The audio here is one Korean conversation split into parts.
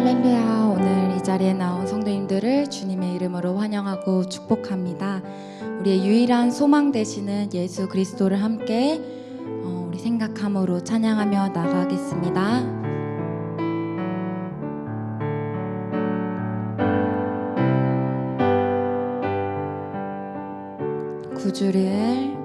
할렐루야. 오늘 이 자리에 나온 성도님들을 주님의 이름으로 환영하고 축복합니다. 우리의 유일한 소망 되시는 예수 그리스도를 함께 우리 생각함으로 찬양하며 나가겠습니다. 구주를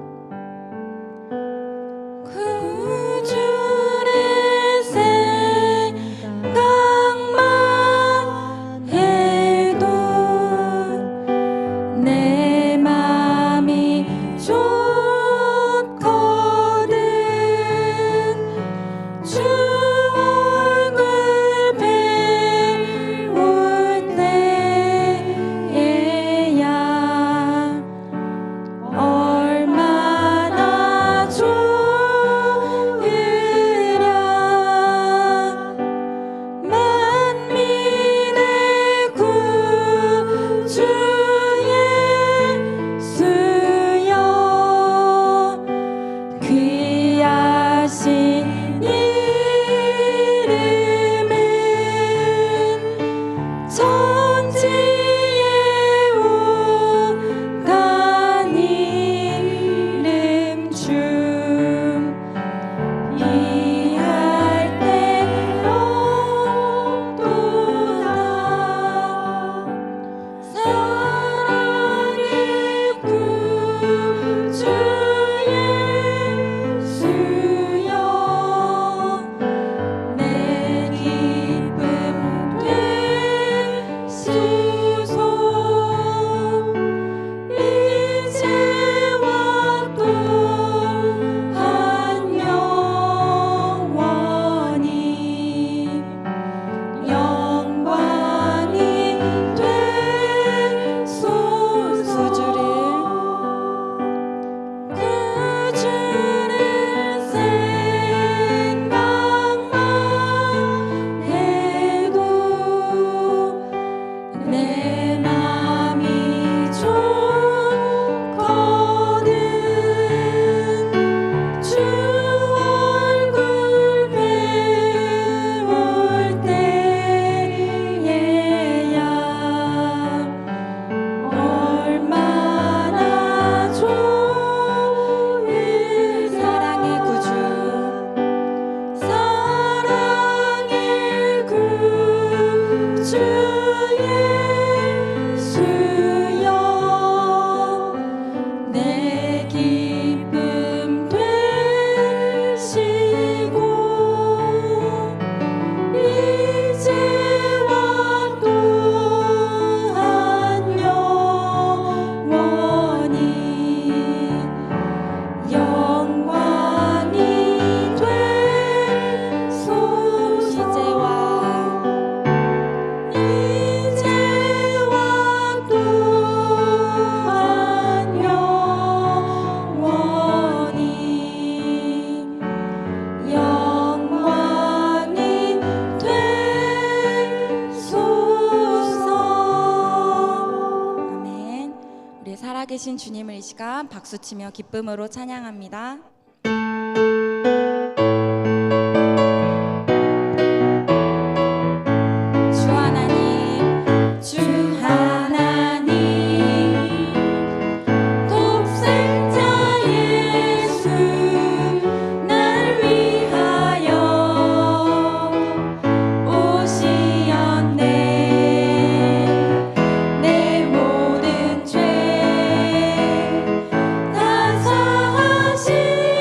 살아계신 주님을 이 시간 박수치며 기쁨으로 찬양합니다. 다 사하신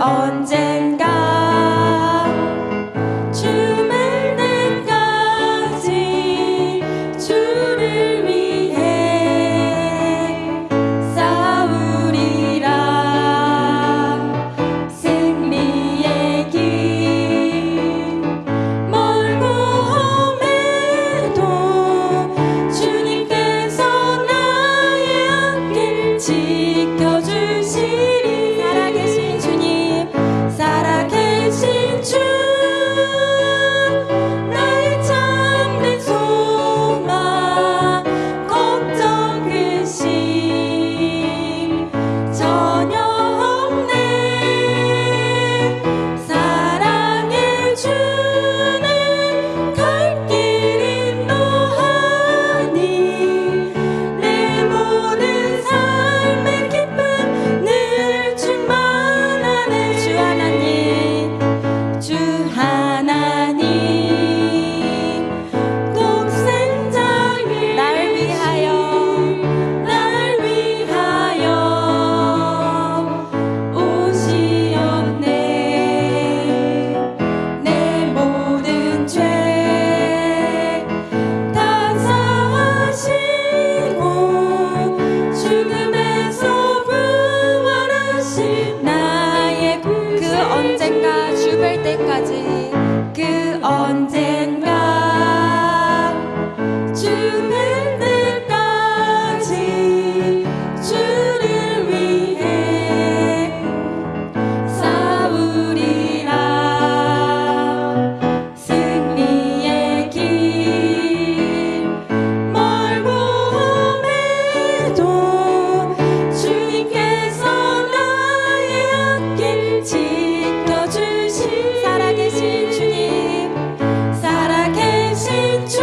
언젠가 죽을 때까지 주를 위해 싸우리라. 승리의 길 멀고 험해도 주님께서 나의 앞길 지켜주시리. 살아계신 주님, 살아계신 주, 나의 참된 소망, 걱정 근심 전혀 없네. 사랑의 주는 갈 길 인도하니 내 모든 삶의 기쁨 늘 충만하네. 주 하나님, 주 하나님 독생자를 날 위하여 오시었네. 내 모든 죄 다 사하시고 죽음에서 부활하신 나의 그 언젠가 죽을 때까지, 그 언젠가 죽을 때까지 주를 위해 싸우리라. 승리의 길 멀고 험해도 주님께서 나의 앞길 지켜주시. 살아계신 주님, 살아계신 주,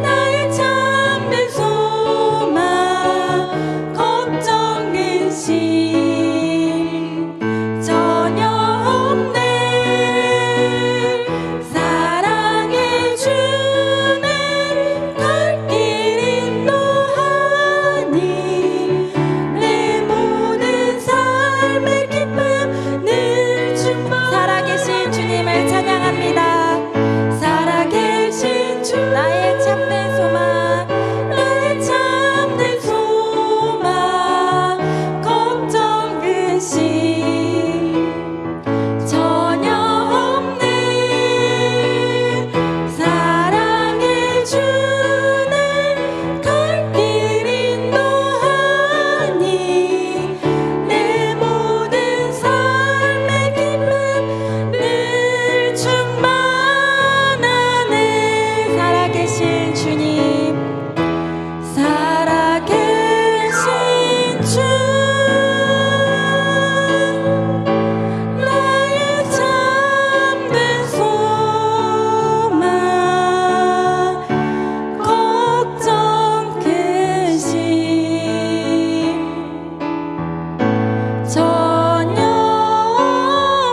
나의 참된 소망, 걱정 근심 전혀 없네. 사랑의 주는 갈 길 인도하니 내 모든 삶의 기쁨 늘 충만. 살아계신 주님을 찬양합니다. 살아계신 주, 나의 참된 소망, 나의 참된 소망, 걱정 근심 전혀 없네. 사랑의 주는 갈 길 인도하니 내 모든 삶의 기쁨 늘 충만하네. 살아계신 주님, 살아계신 주, 나의 참된 소망, 걱정 근심 전혀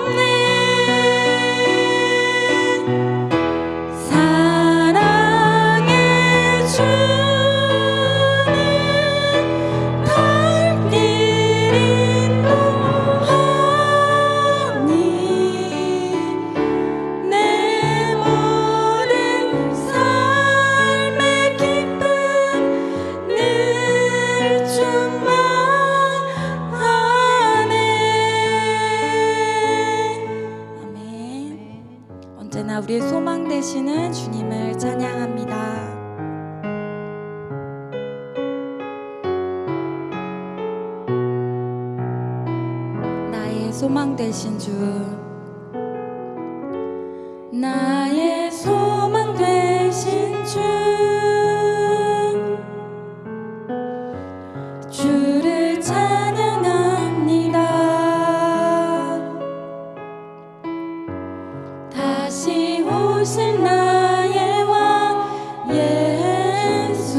없네. 사랑의 주는 갈 길 인도하니 내 모든 삶의 기쁨 늘 충만하네. 아멘. 언제나 우리의 소망 되시는 주님을 찬양합니다. 나의 소망 되신 주, 나의 소망 되신 주, 주를 찬양합니다. 다시 오실 나의 왕 예수,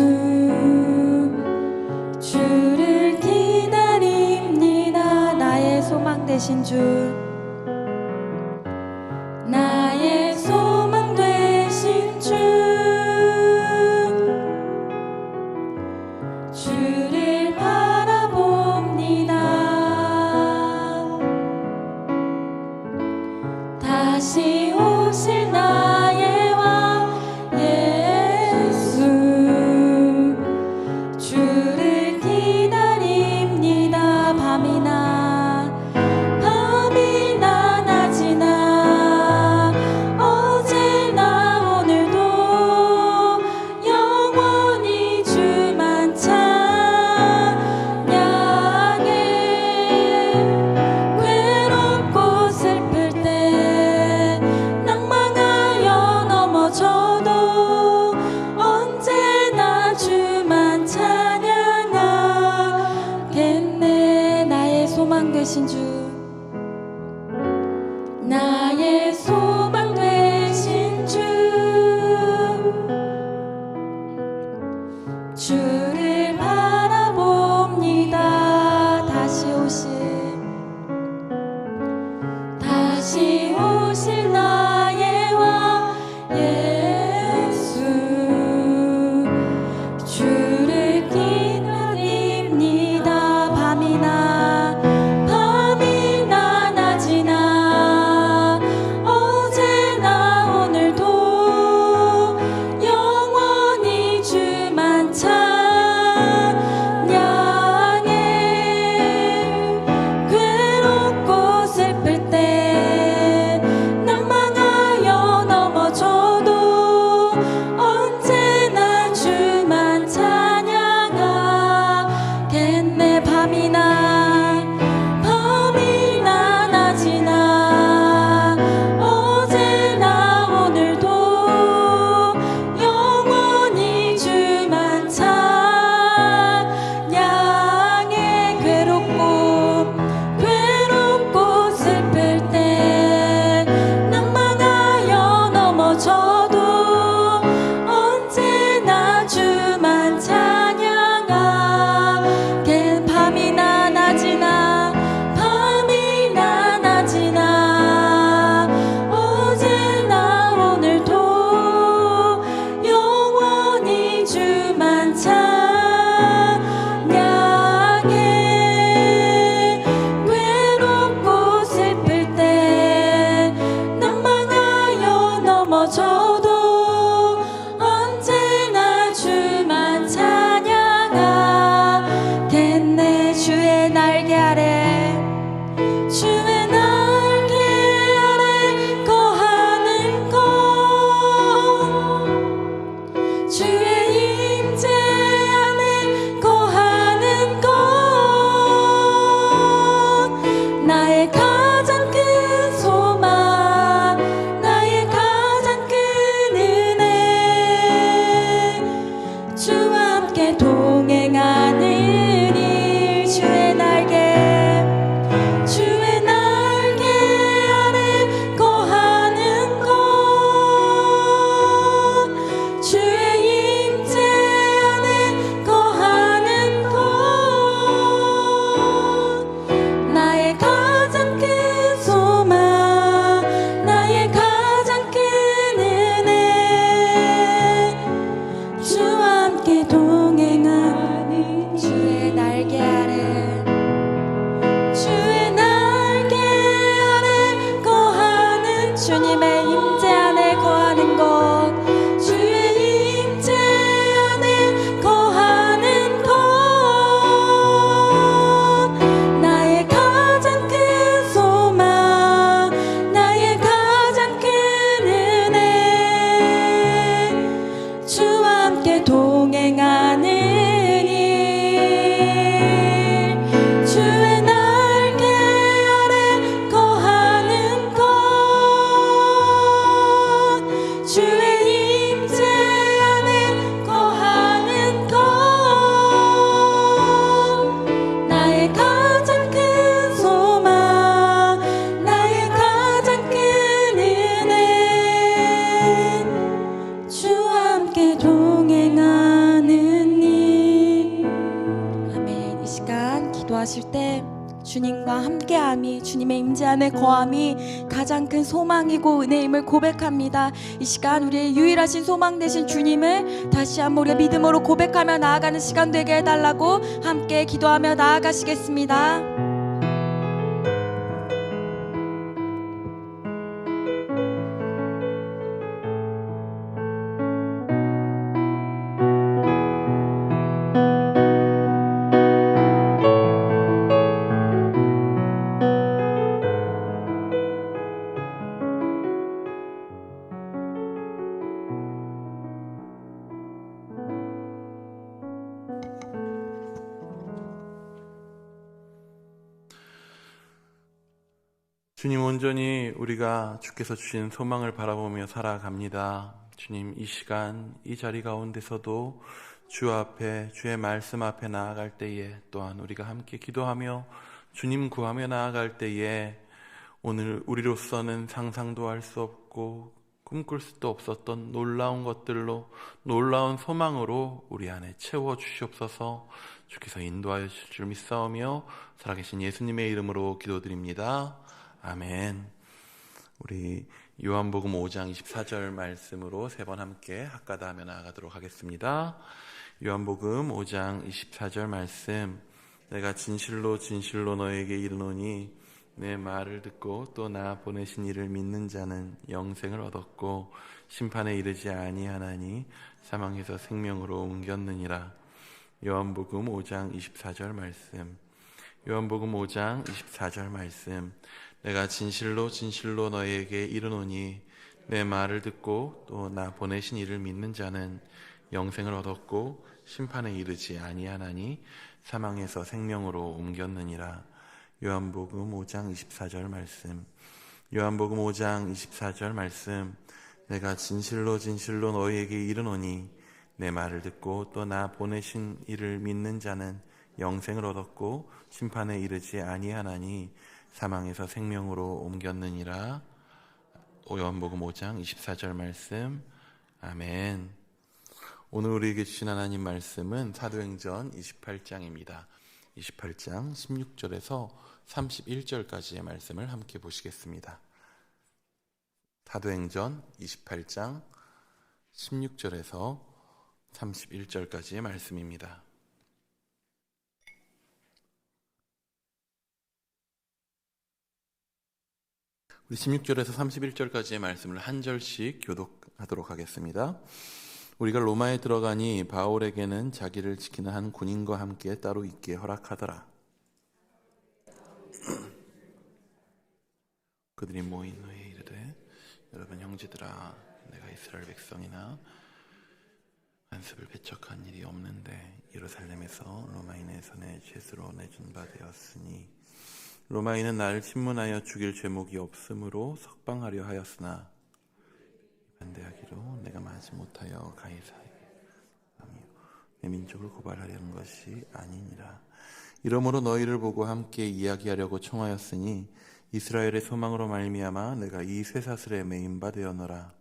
주를 기다립니다. 나의 소망 되신 주, 나의 소망 되신 주, 주를 바라봅니다. 다시 오실 나의 왕 예수 주를 기다립니다. 밤이나 낮이나 어제나 오늘도 영원히 주만 찬양해. 괴롭고 슬플 때 낭망하여 넘어져도 언제나 주만 찬양하겠네. 나의 소망 되신 주, 나의 소망 되신 주, 주를 바라봅니다. 다시 오실 나의 왕 예수 주를 기다립니다. 밤이나 낮이나 어제나 오늘도 영원히 주만 찬양해. 괴롭고 슬플 때 낭망하여 넘어져도 언제나 주만 찬양하겠네. 밤이나 낮이나 어제나 오늘도 영원히 주만 찬양해. 괴롭고 슬플 때 낭망하여 넘어져도 언제나 주만 찬양하게. 밤이나 낮이나 어제나 오늘도 영원히 주만 찬양해. 괴롭고 슬플 때 낭망하여 넘어져도 언제나 주만 찬양하겠네. 주의 날개 아래 거하는 것, 주의 임재 안에 거하는 것, 나의 가장 큰 소망, 나의 가장 큰 은혜, 주와 함께 동행하는 일. 주의 날개 아래 거하는 것, 주의 임재 안에 거하는 것, 나의 가장 큰 소망, 나의 가장 큰 은혜, 주와 함께 동행하는 주의 날개 아래, 주의 날개 아래 거하는, 주님의 임재 안에 거하는 것, 주의 임재 안에 거하는 것, 나의 가장 큰 소망, 나의 가장 큰 은혜, 주와 함께 동행하는 일. 주의 날개 아래 거하는 것, 주의 임재 안에 거하는 것, 나의 가장 큰 소망, 나의 가장 큰 은혜, 주와 함께 동행하는 일. 아멘. 이 시간 기도하실 때 주님과 함께함이, 주님의 임재 안에 거함이 가장 큰 소망이고 은혜임을 고백합니다. 이 시간 우리의 유일하신 소망 되신 주님을 다시 한번 우리의 믿음으로 고백하며 나아가는 시간 되게 해달라고 함께 기도하며 나아가시겠습니다. 주님, 온전히 우리가 주께서 주신 소망을 바라보며 살아갑니다. 주님, 이 시간 이 자리 가운데서도 주 앞에, 주의 말씀 앞에 나아갈 때에, 또한 우리가 함께 기도하며 주님 구하며 나아갈 때에 오늘 우리로서는 상상도 할 수 없고 꿈꿀 수도 없었던 놀라운 것들로, 놀라운 소망으로 우리 안에 채워 주시옵소서. 주께서 인도하여 주실 줄 믿사오며 살아계신 예수님의 이름으로 기도드립니다. 아멘. 우리 요한복음 5장 24절 말씀으로 세 번 함께 학가다 하며 나아가도록 하겠습니다. 요한복음 5장 24절 말씀. 내가 진실로 진실로 너에게 이르노니 내 말을 듣고 또 나 보내신 이를 믿는 자는 영생을 얻었고 심판에 이르지 아니하나니 사망에서 생명으로 옮겼느니라. 요한복음 5장 24절 말씀. 요한복음 5장 24절 말씀. 내가 진실로 진실로 너에게 이르노니 내 말을 듣고 또 나 보내신 이를 믿는 자는 영생을 얻었고 심판에 이르지 아니하나니 사망에서 생명으로 옮겼느니라. 요한복음 5장 24절 말씀. 요한복음 5장 24절 말씀. 내가 진실로 진실로 너희에게 이르노니 내 말을 듣고 또 나 보내신 이를 믿는 자는 영생을 얻었고 심판에 이르지 아니하나니 사망에서 생명으로 옮겼느니라. 요한복음 5장 24절 말씀. 아멘. 오늘 우리에게 주신 하나님 말씀은 사도행전 28장입니다. 28장 16절에서 31절까지의 말씀을 함께 보시겠습니다. 사도행전 28장 16절에서 31절까지의 말씀입니다. 우리 16절에서 31절까지의 말씀을 한 절씩 교독하도록 하겠습니다. 우리가 로마에 들어가니 바울에게는 자기를 지키는 한 군인과 함께 따로 있기에 허락하더라. 그들이 모인 후에 이르되, 여러분 형제들아, 내가 이스라엘 백성이나 안습을 배척한 일이 없는데 예루살렘에서 로마인의 손에 죄수로 내준 바 되었으니 로마인은 나를 신문하여 죽일 죄목이 없으므로 석방하려 하였으나 반대하기로 내가 마지 못하여 가이사에게 내 민족을 고발하려는 것이 아니니라. 이러므로 너희를 보고 함께 이야기하려고 청하였으니 이스라엘의 소망으로 말미암아 내가 이 쇠사슬에 매인 바 되었노라.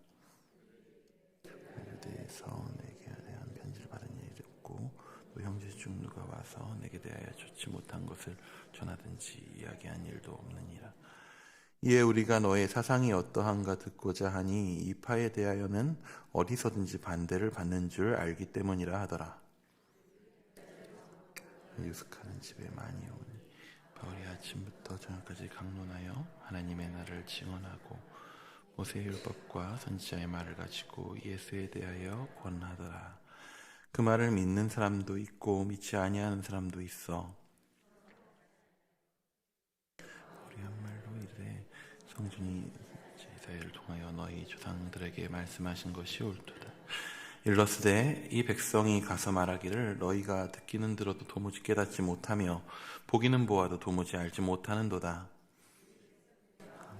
유대에서 내게 대한 편지를 받은 일이 없고 또 형제 중 누가 와서 내게 대하여 좋지 못한 것을 전하든지 이야기한 일도 없느니라. 이에 우리가 너의 사상이 어떠한가 듣고자 하니 이 파에 대하여는 어디서든지 반대를 받는 줄 알기 때문이라 하더라. 유숙하는 집에 많이 오니 바울이 아침부터 저녁까지 강론하여 하나님의 나라를 증언하고 모세의 율법과 선지자의 말을 가지고 예수에 대하여 권하더라. 그 말을 믿는 사람도 있고 믿지 아니하는 사람도 있어. 바울이 한 말로 이르되 성준이 이사야를 통하여 너희 조상들에게 말씀하신 것이 옳도다. 일러스되 이 백성이 가서 말하기를 너희가 듣기는 들어도 도무지 깨닫지 못하며 보기는 보아도 도무지 알지 못하는도다.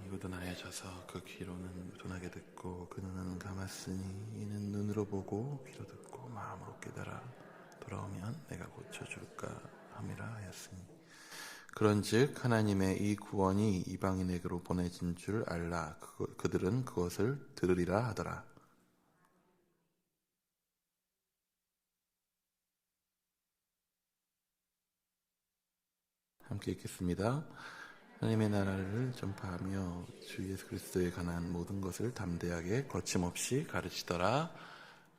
이거도 나여져서 그 귀로는 둔하게 듣고 그 눈은 감았으니 이는 눈으로 보고 귀로 듣고 마음으로 깨달아 돌아오면 내가 고쳐줄까 함이라 하였으니 그런즉 하나님의 이 구원이 이방인에게로 보내진 줄 알라. 그들은 그것을 들으리라 하더라. 함께 읽겠습니다. 하나님의 나라를 전파하며 주 예수 그리스도에 관한 모든 것을 담대하게 거침없이 가르치더라.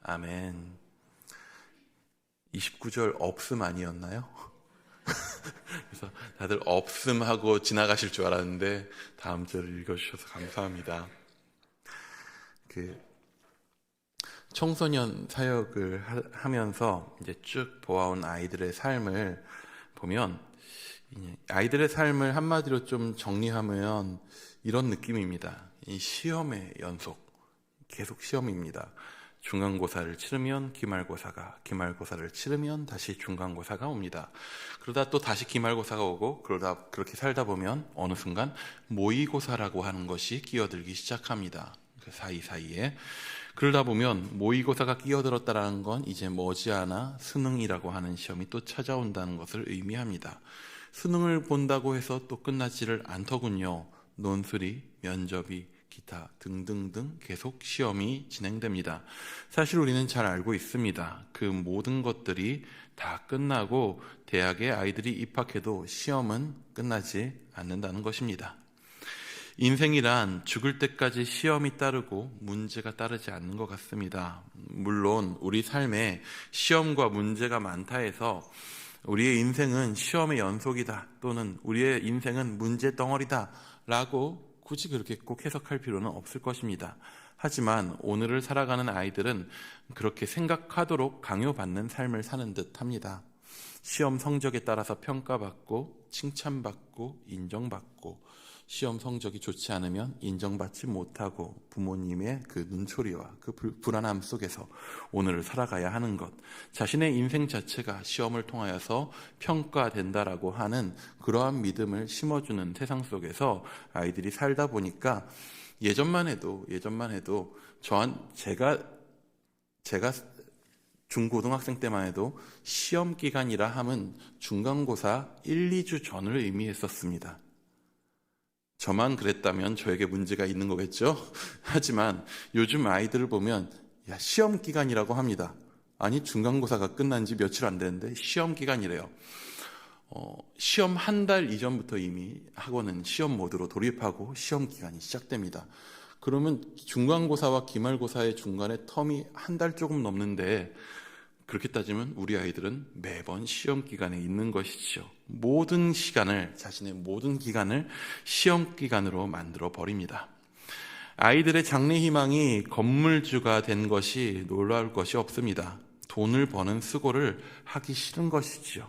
아멘. 29절 없음 아니었나요? 그래서 다들 없음하고 지나가실 줄 알았는데 다음 절을 읽어주셔서 감사합니다. 청소년 사역을 하면서 이제 쭉 보아온 아이들의 삶을 보면 아이들의 삶을 한마디로 좀 정리하면 이런 느낌입니다. 이 시험의 연속, 계속 시험입니다. 중간고사를 치르면 기말고사가, 기말고사를 치르면 다시 중간고사가 옵니다. 그러다 또 다시 기말고사가 오고, 그러다 그렇게 살다 보면 어느 순간 모의고사라고 하는 것이 끼어들기 시작합니다. 그 사이사이에. 그러다 보면 모의고사가 끼어들었다는 건 이제 머지않아 수능이라고 하는 시험이 또 찾아온다는 것을 의미합니다. 수능을 본다고 해서 또 끝나지를 않더군요. 논술이, 면접이, 기타 등등등 계속 시험이 진행됩니다. 사실 우리는 잘 알고 있습니다. 그 모든 것들이 다 끝나고 대학에 아이들이 입학해도 시험은 끝나지 않는다는 것입니다. 인생이란 죽을 때까지 시험이 따르고 문제가 따르지 않는 것 같습니다. 물론 우리 삶에 시험과 문제가 많다 해서 우리의 인생은 시험의 연속이다, 또는 우리의 인생은 문제 덩어리다 라고 굳이 그렇게 꼭 해석할 필요는 없을 것입니다. 하지만 오늘을 살아가는 아이들은 그렇게 생각하도록 강요받는 삶을 사는 듯 합니다. 시험 성적에 따라서 평가받고 칭찬받고 인정받고, 시험 성적이 좋지 않으면 인정받지 못하고 부모님의 그 눈초리와 그 불안함 속에서 오늘을 살아가야 하는 것, 자신의 인생 자체가 시험을 통하여서 평가된다라고 하는 그러한 믿음을 심어주는 세상 속에서 아이들이 살다 보니까 예전만 해도 제가 중고등학생 때만 해도 시험 기간이라 함은 중간고사 1, 2주 전을 의미했었습니다. 저만 그랬다면 저에게 문제가 있는 거겠죠? 하지만 요즘 아이들을 보면 시험 기간이라고 합니다. 아니, 중간고사가 끝난 지 며칠 안 됐는데 시험 기간이래요. 시험 한 달 이전부터 이미 학원은 시험 모드로 돌입하고 시험 기간이 시작됩니다. 그러면 중간고사와 기말고사의 중간에 텀이 한 달 조금 넘는데, 그렇게 따지면 우리 아이들은 매번 시험 기간에 있는 것이죠. 모든 시간을, 자신의 모든 기간을 시험 기간으로 만들어 버립니다. 아이들의 장래 희망이 건물주가 된 것이 놀라울 것이 없습니다. 돈을 버는 수고를 하기 싫은 것이지요.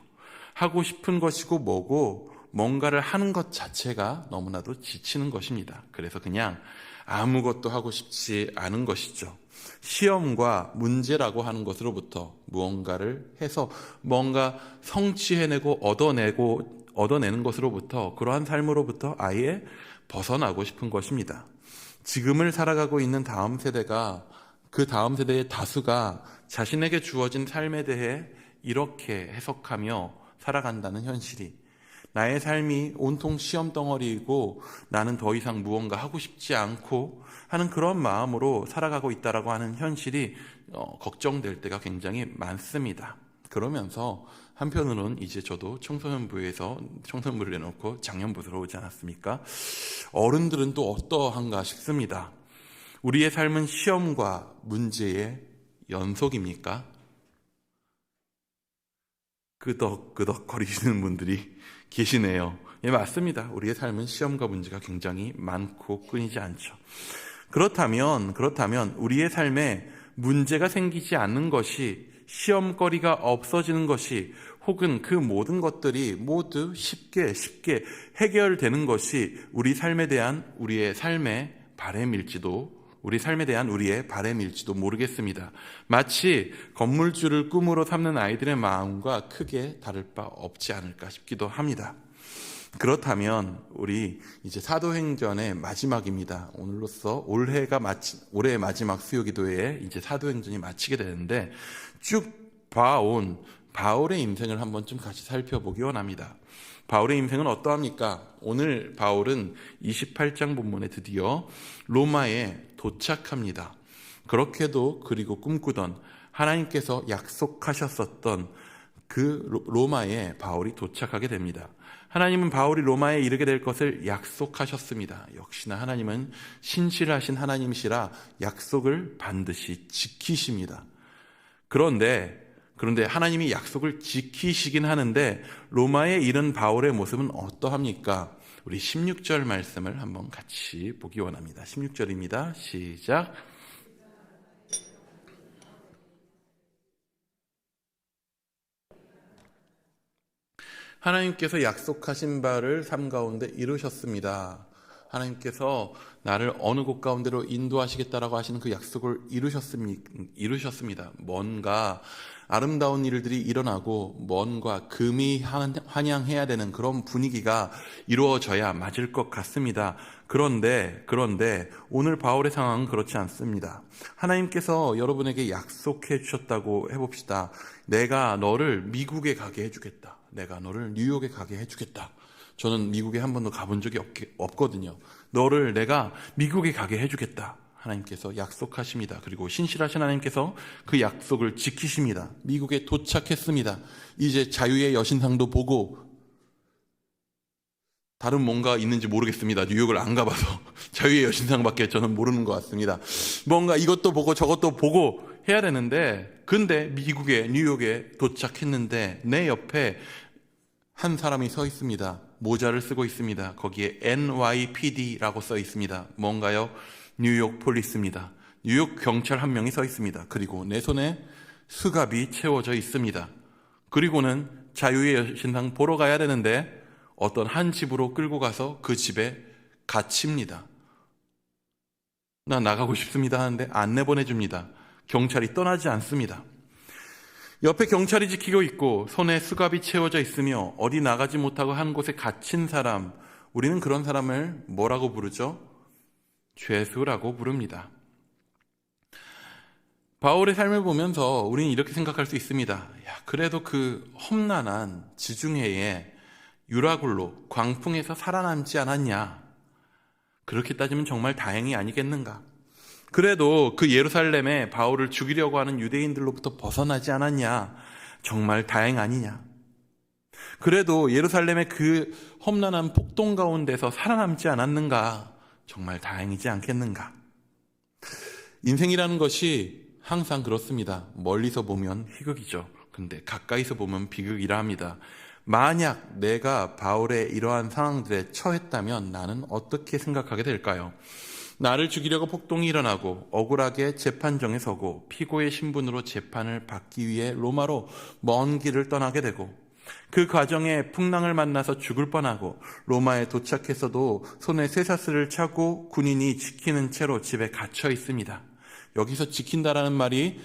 하고 싶은 것이고 뭐고 뭔가를 하는 것 자체가 너무나도 지치는 것입니다. 그래서 그냥 아무것도 하고 싶지 않은 것이죠. 시험과 문제라고 하는 것으로부터 무언가를 해서 뭔가 성취해내고 얻어내는 것으로부터, 그러한 삶으로부터 아예 벗어나고 싶은 것입니다. 지금을 살아가고 있는 다음 세대가, 그 다음 세대의 다수가 자신에게 주어진 삶에 대해 이렇게 해석하며 살아간다는 현실이, 나의 삶이 온통 시험 덩어리이고 나는 더 이상 무언가 하고 싶지 않고 하는 그런 마음으로 살아가고 있다라고 하는 현실이 걱정될 때가 굉장히 많습니다. 그러면서 한편으로는 이제 저도 청소년부에서 청소년부를 내놓고 작년부로 오지 않았습니까? 어른들은 또 어떠한가 싶습니다. 우리의 삶은 시험과 문제의 연속입니까? 끄덕끄덕 거리시는 분들이 계시네요. 예, 맞습니다. 우리의 삶은 시험과 문제가 굉장히 많고 끊이지 않죠. 그렇다면 우리의 삶에 문제가 생기지 않는 것이, 시험거리가 없어지는 것이, 혹은 그 모든 것들이 모두 쉽게 해결되는 것이 우리 삶에 대한 우리의 삶의 바램일지도, 우리 삶에 대한 우리의 바램일지도 모르겠습니다. 마치 건물주를 꿈으로 삼는 아이들의 마음과 크게 다를 바 없지 않을까 싶기도 합니다. 그렇다면 우리 이제 사도행전의 마지막입니다. 오늘로써 올해의 마지막 수요기도회에 이제 사도행전이 마치게 되는데, 쭉 봐온 바울의 인생을 한번 좀 같이 살펴보기 원합니다. 바울의 인생은 어떠합니까? 오늘 바울은 28장 본문에 드디어 로마에 도착합니다. 그렇게도 그리고 꿈꾸던, 하나님께서 약속하셨었던 그 로마에 바울이 도착하게 됩니다. 하나님은 바울이 로마에 이르게 될 것을 약속하셨습니다. 역시나 하나님은 신실하신 하나님이시라 약속을 반드시 지키십니다. 그런데 하나님이 약속을 지키시긴 하는데 로마에 이른 바울의 모습은 어떠합니까? 우리 16절 말씀을 한번 같이 보기 원합니다. 16절입니다. 시작. 하나님께서 약속하신 바를 삶 가운데 이루셨습니다. 하나님께서 나를 어느 곳 가운데로 인도하시겠다라고 하시는 그 약속을 이루셨습니다. 뭔가 아름다운 일들이 일어나고 뭔가 금이 환영해야 되는 그런 분위기가 이루어져야 맞을 것 같습니다. 그런데 오늘 바울의 상황은 그렇지 않습니다. 하나님께서 여러분에게 약속해 주셨다고 해봅시다. 내가 너를 미국에 가게 해주겠다. 내가 너를 뉴욕에 가게 해주겠다. 저는 미국에 한 번도 가본 적이 없거든요. 너를 내가 미국에 가게 해주겠다. 하나님께서 약속하십니다. 그리고 신실하신 하나님께서 그 약속을 지키십니다. 미국에 도착했습니다. 이제 자유의 여신상도 보고, 다른 뭔가 있는지 모르겠습니다. 뉴욕을 안 가봐서 자유의 여신상밖에 저는 모르는 것 같습니다. 뭔가 이것도 보고 저것도 보고 해야 되는데, 근데 미국에 뉴욕에 도착했는데 내 옆에 한 사람이 서 있습니다. 모자를 쓰고 있습니다. 거기에 NYPD라고 써 있습니다. 뭔가요? 뉴욕 폴리스입니다. 뉴욕 경찰 한 명이 서 있습니다. 그리고 내 손에 수갑이 채워져 있습니다. 그리고는 자유의 여신상 보러 가야 되는데 어떤 한 집으로 끌고 가서 그 집에 갇힙니다. 나 나가고 싶습니다 하는데 안 내보내줍니다. 경찰이 떠나지 않습니다. 옆에 경찰이 지키고 있고 손에 수갑이 채워져 있으며 어디 나가지 못하고 한 곳에 갇힌 사람, 우리는 그런 사람을 뭐라고 부르죠? 죄수라고 부릅니다. 바울의 삶을 보면서 우리는 이렇게 생각할 수 있습니다. 야, 그래도 그 험난한 지중해에 유라굴로 광풍에서 살아남지 않았냐? 그렇게 따지면 정말 다행이 아니겠는가? 그래도 그 예루살렘에 바울을 죽이려고 하는 유대인들로부터 벗어나지 않았냐? 정말 다행 아니냐? 그래도 예루살렘의 그 험난한 폭동 가운데서 살아남지 않았는가? 정말 다행이지 않겠는가? 인생이라는 것이 항상 그렇습니다. 멀리서 보면 희극이죠. 근데 가까이서 보면 비극이라 합니다. 만약 내가 바울의 이러한 상황들에 처했다면 나는 어떻게 생각하게 될까요? 나를 죽이려고 폭동이 일어나고 억울하게 재판정에 서고 피고의 신분으로 재판을 받기 위해 로마로 먼 길을 떠나게 되고 그 과정에 풍랑을 만나서 죽을 뻔하고 로마에 도착해서도 손에 쇠사슬을 차고 군인이 지키는 채로 집에 갇혀 있습니다. 여기서 지킨다라는 말이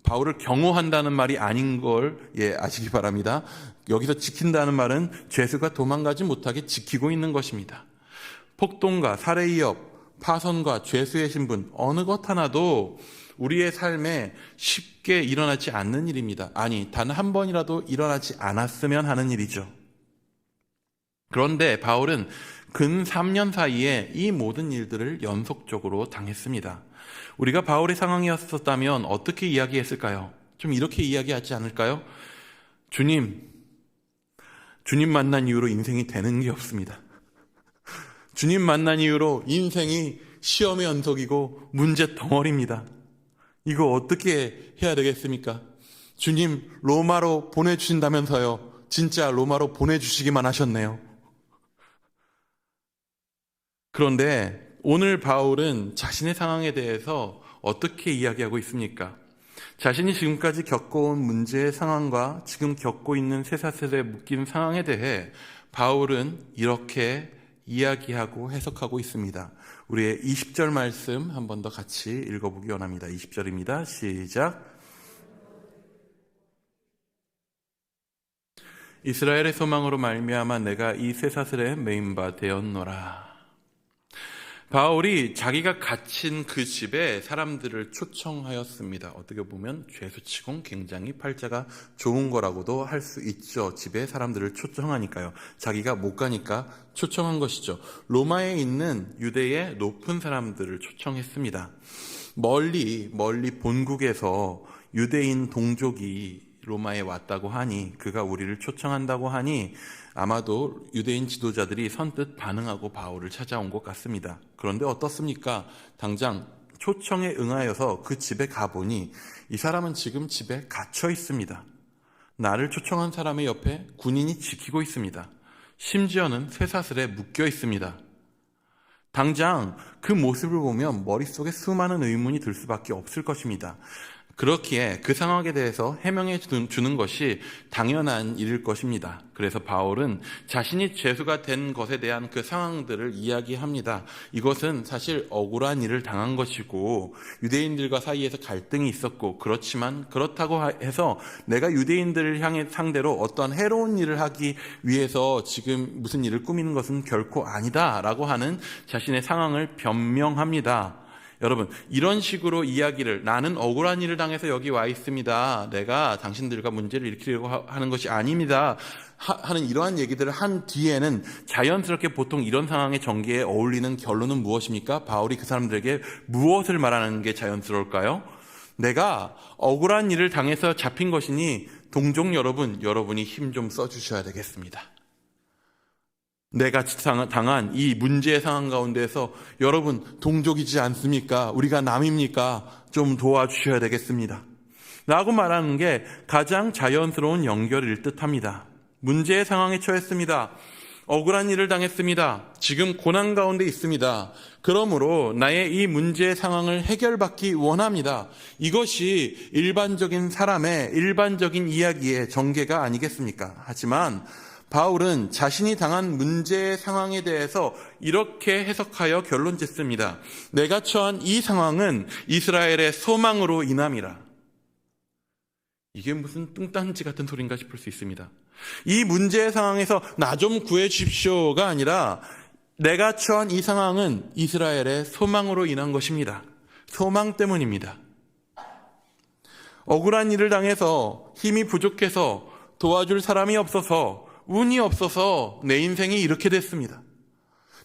바울을 경호한다는 말이 아닌 걸 아시기 바랍니다. 여기서 지킨다는 말은 죄수가 도망가지 못하게 지키고 있는 것입니다. 폭동과 살해 위협, 파선과 죄수의 신분, 어느 것 하나도 우리의 삶에 쉽게 일어나지 않는 일입니다. 아니, 단 한 번이라도 일어나지 않았으면 하는 일이죠. 그런데 바울은 근 3년 사이에 이 모든 일들을 연속적으로 당했습니다. 우리가 바울의 상황이었다면 어떻게 이야기했을까요? 좀 이렇게 이야기하지 않을까요? 주님 만난 이후로 인생이 되는 게 없습니다. 주님 만난 이후로 인생이 시험의 연속이고 문제 덩어리입니다. 이거 어떻게 해야 되겠습니까? 주님 로마로 보내주신다면서요. 진짜 로마로 보내주시기만 하셨네요. 그런데 오늘 바울은 자신의 상황에 대해서 어떻게 이야기하고 있습니까? 자신이 지금까지 겪어온 문제의 상황과 지금 겪고 있는 쇠사슬에 묶인 상황에 대해 바울은 이렇게 이야기하고 해석하고 있습니다. 우리의 20절 말씀 한 번 더 같이 읽어보기 원합니다. 20절입니다. 시작. 이스라엘의 소망으로 말미암아 내가 이 쇠사슬에 매인 바 되었노라. 바울이 자기가 갇힌 그 집에 사람들을 초청하였습니다. 어떻게 보면 죄수치곤 굉장히 팔자가 좋은 거라고도 할 수 있죠. 집에 사람들을 초청하니까요. 자기가 못 가니까 초청한 것이죠. 로마에 있는 유대의 높은 사람들을 초청했습니다. 멀리 본국에서 유대인 동족이 로마에 왔다고 하니, 그가 우리를 초청한다고 하니 아마도 유대인 지도자들이 선뜻 반응하고 바울을 찾아온 것 같습니다. 그런데 어떻습니까? 당장 초청에 응하여서 그 집에 가보니 이 사람은 지금 집에 갇혀 있습니다. 나를 초청한 사람의 옆에 군인이 지키고 있습니다. 심지어는 쇠사슬에 묶여 있습니다. 당장 그 모습을 보면 머릿속에 수많은 의문이 들 수밖에 없을 것입니다. 그렇기에 그 상황에 대해서 해명해 주는 것이 당연한 일일 것입니다. 그래서 바울은 자신이 죄수가 된 것에 대한 그 상황들을 이야기합니다. 이것은 사실 억울한 일을 당한 것이고 유대인들과 사이에서 갈등이 있었고, 그렇지만 그렇다고 해서 내가 유대인들을 향해 상대로 어떠한 해로운 일을 하기 위해서 지금 무슨 일을 꾸미는 것은 결코 아니다라고 하는 자신의 상황을 변명합니다. 여러분, 이런 식으로 이야기를, 나는 억울한 일을 당해서 여기 와 있습니다, 내가 당신들과 문제를 일으키려고 하는 것이 아닙니다 하는 이러한 얘기들을 한 뒤에는 자연스럽게 보통 이런 상황의 전개에 어울리는 결론은 무엇입니까? 바울이 그 사람들에게 무엇을 말하는 게 자연스러울까요? 내가 억울한 일을 당해서 잡힌 것이니 동족 여러분이 힘 좀 써주셔야 되겠습니다. 내가 당한 이 문제의 상황 가운데서 여러분 동족이지 않습니까? 우리가 남입니까? 좀 도와주셔야 되겠습니다 라고 말하는 게 가장 자연스러운 연결일 듯합니다. 문제의 상황에 처했습니다. 억울한 일을 당했습니다. 지금 고난 가운데 있습니다. 그러므로 나의 이 문제의 상황을 해결받기 원합니다. 이것이 일반적인 사람의 일반적인 이야기의 전개가 아니겠습니까? 하지만 바울은 자신이 당한 문제의 상황에 대해서 이렇게 해석하여 결론 짓습니다. 내가 처한 이 상황은 이스라엘의 소망으로 인함이라. 이게 무슨 뚱딴지 같은 소린가 싶을 수 있습니다. 이 문제의 상황에서 나 좀 구해 주십시오가 아니라 내가 처한 이 상황은 이스라엘의 소망으로 인한 것입니다. 소망 때문입니다. 억울한 일을 당해서 힘이 부족해서 도와줄 사람이 없어서 운이 없어서 내 인생이 이렇게 됐습니다.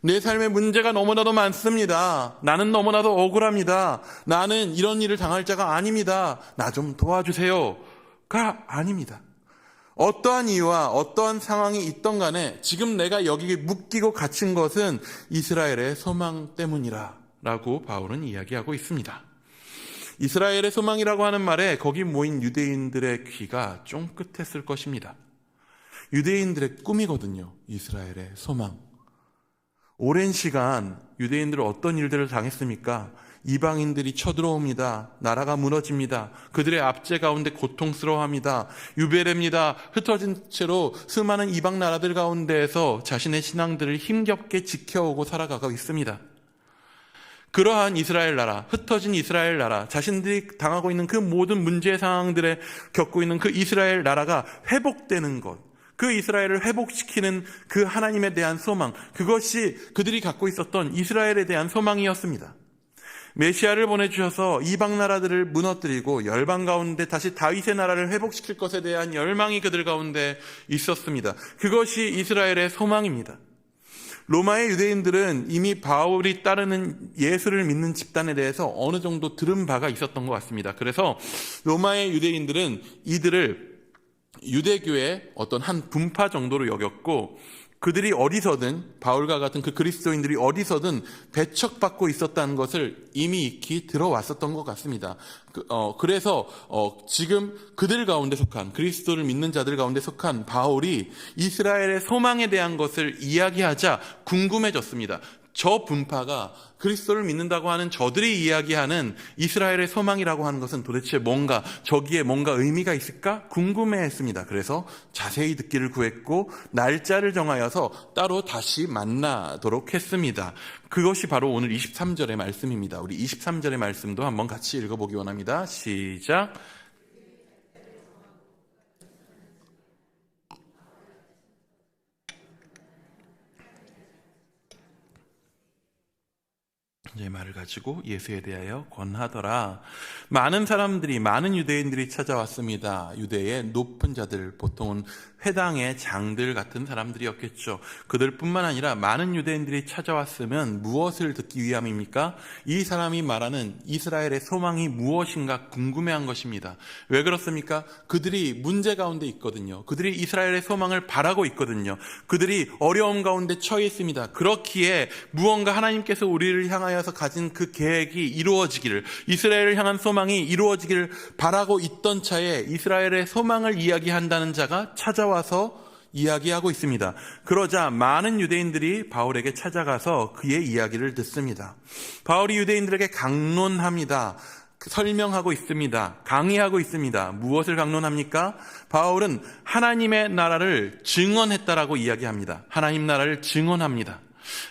내 삶에 문제가 너무나도 많습니다. 나는 너무나도 억울합니다. 나는 이런 일을 당할 자가 아닙니다. 나 좀 도와주세요가 아닙니다. 어떠한 이유와 어떠한 상황이 있던 간에 지금 내가 여기에 묶이고 갇힌 것은 이스라엘의 소망 때문이라 라고 바울은 이야기하고 있습니다. 이스라엘의 소망이라고 하는 말에 거기 모인 유대인들의 귀가 쫑긋했을 것입니다. 유대인들의 꿈이거든요. 이스라엘의 소망. 오랜 시간 유대인들은 어떤 일들을 당했습니까? 이방인들이 쳐들어옵니다. 나라가 무너집니다. 그들의 압제 가운데 고통스러워합니다. 유배됩니다. 흩어진 채로 수많은 이방 나라들 가운데에서 자신의 신앙들을 힘겹게 지켜오고 살아가고 있습니다. 그러한 이스라엘 나라, 흩어진 이스라엘 나라, 자신들이 당하고 있는 그 모든 문제 상황들에 겪고 있는 그 이스라엘 나라가 회복되는 것, 그 이스라엘을 회복시키는 그 하나님에 대한 소망, 그것이 그들이 갖고 있었던 이스라엘에 대한 소망이었습니다. 메시아를 보내주셔서 이방 나라들을 무너뜨리고 열방 가운데 다시 다윗의 나라를 회복시킬 것에 대한 열망이 그들 가운데 있었습니다. 그것이 이스라엘의 소망입니다. 로마의 유대인들은 이미 바울이 따르는 예수를 믿는 집단에 대해서 어느 정도 들은 바가 있었던 것 같습니다. 그래서 로마의 유대인들은 이들을 유대교의 어떤 한 분파 정도로 여겼고, 그들이 어디서든 바울과 같은 그 그리스도인들이 어디서든 배척받고 있었다는 것을 이미 익히 들어왔었던 것 같습니다. 그래서 지금 그들 가운데 속한, 그리스도를 믿는 자들 가운데 속한 바울이 이스라엘의 소망에 대한 것을 이야기하자 궁금해졌습니다. 저 분파가 그리스도를 믿는다고 하는 저들이 이야기하는 이스라엘의 소망이라고 하는 것은 도대체 뭔가, 저기에 뭔가 의미가 있을까 궁금해했습니다. 그래서 자세히 듣기를 구했고 날짜를 정하여서 따로 다시 만나도록 했습니다. 그것이 바로 오늘 23절의 말씀입니다. 우리 23절의 말씀도 한번 같이 읽어보기 원합니다. 시작. 이 말을 가지고 예수에 대하여 권하더라. 많은 사람들이, 많은 유대인들이 찾아왔습니다. 유대의 높은 자들, 보통은 회당의 장들 같은 사람들이었겠죠. 그들뿐만 아니라 많은 유대인들이 찾아왔으면 무엇을 듣기 위함입니까? 이 사람이 말하는 이스라엘의 소망이 무엇인가 궁금해한 것입니다. 왜 그렇습니까? 그들이 문제 가운데 있거든요. 그들이 이스라엘의 소망을 바라고 있거든요. 그들이 어려움 가운데 처해 있습니다. 그렇기에 무언가 하나님께서 우리를 향하여서 가진 그 계획이 이루어지기를, 이스라엘을 향한 소망이 이루어지기를 바라고 있던 차에 이스라엘의 소망을 이야기한다는 자가 찾아와서 이야기하고 있습니다. 그러자 많은 유대인들이 바울에게 찾아가서 그의 이야기를 듣습니다. 바울이 유대인들에게 강론합니다. 설명하고 있습니다. 강의하고 있습니다. 무엇을 강론합니까? 바울은 하나님의 나라를 증언했다라고 이야기합니다. 하나님 나라를 증언합니다.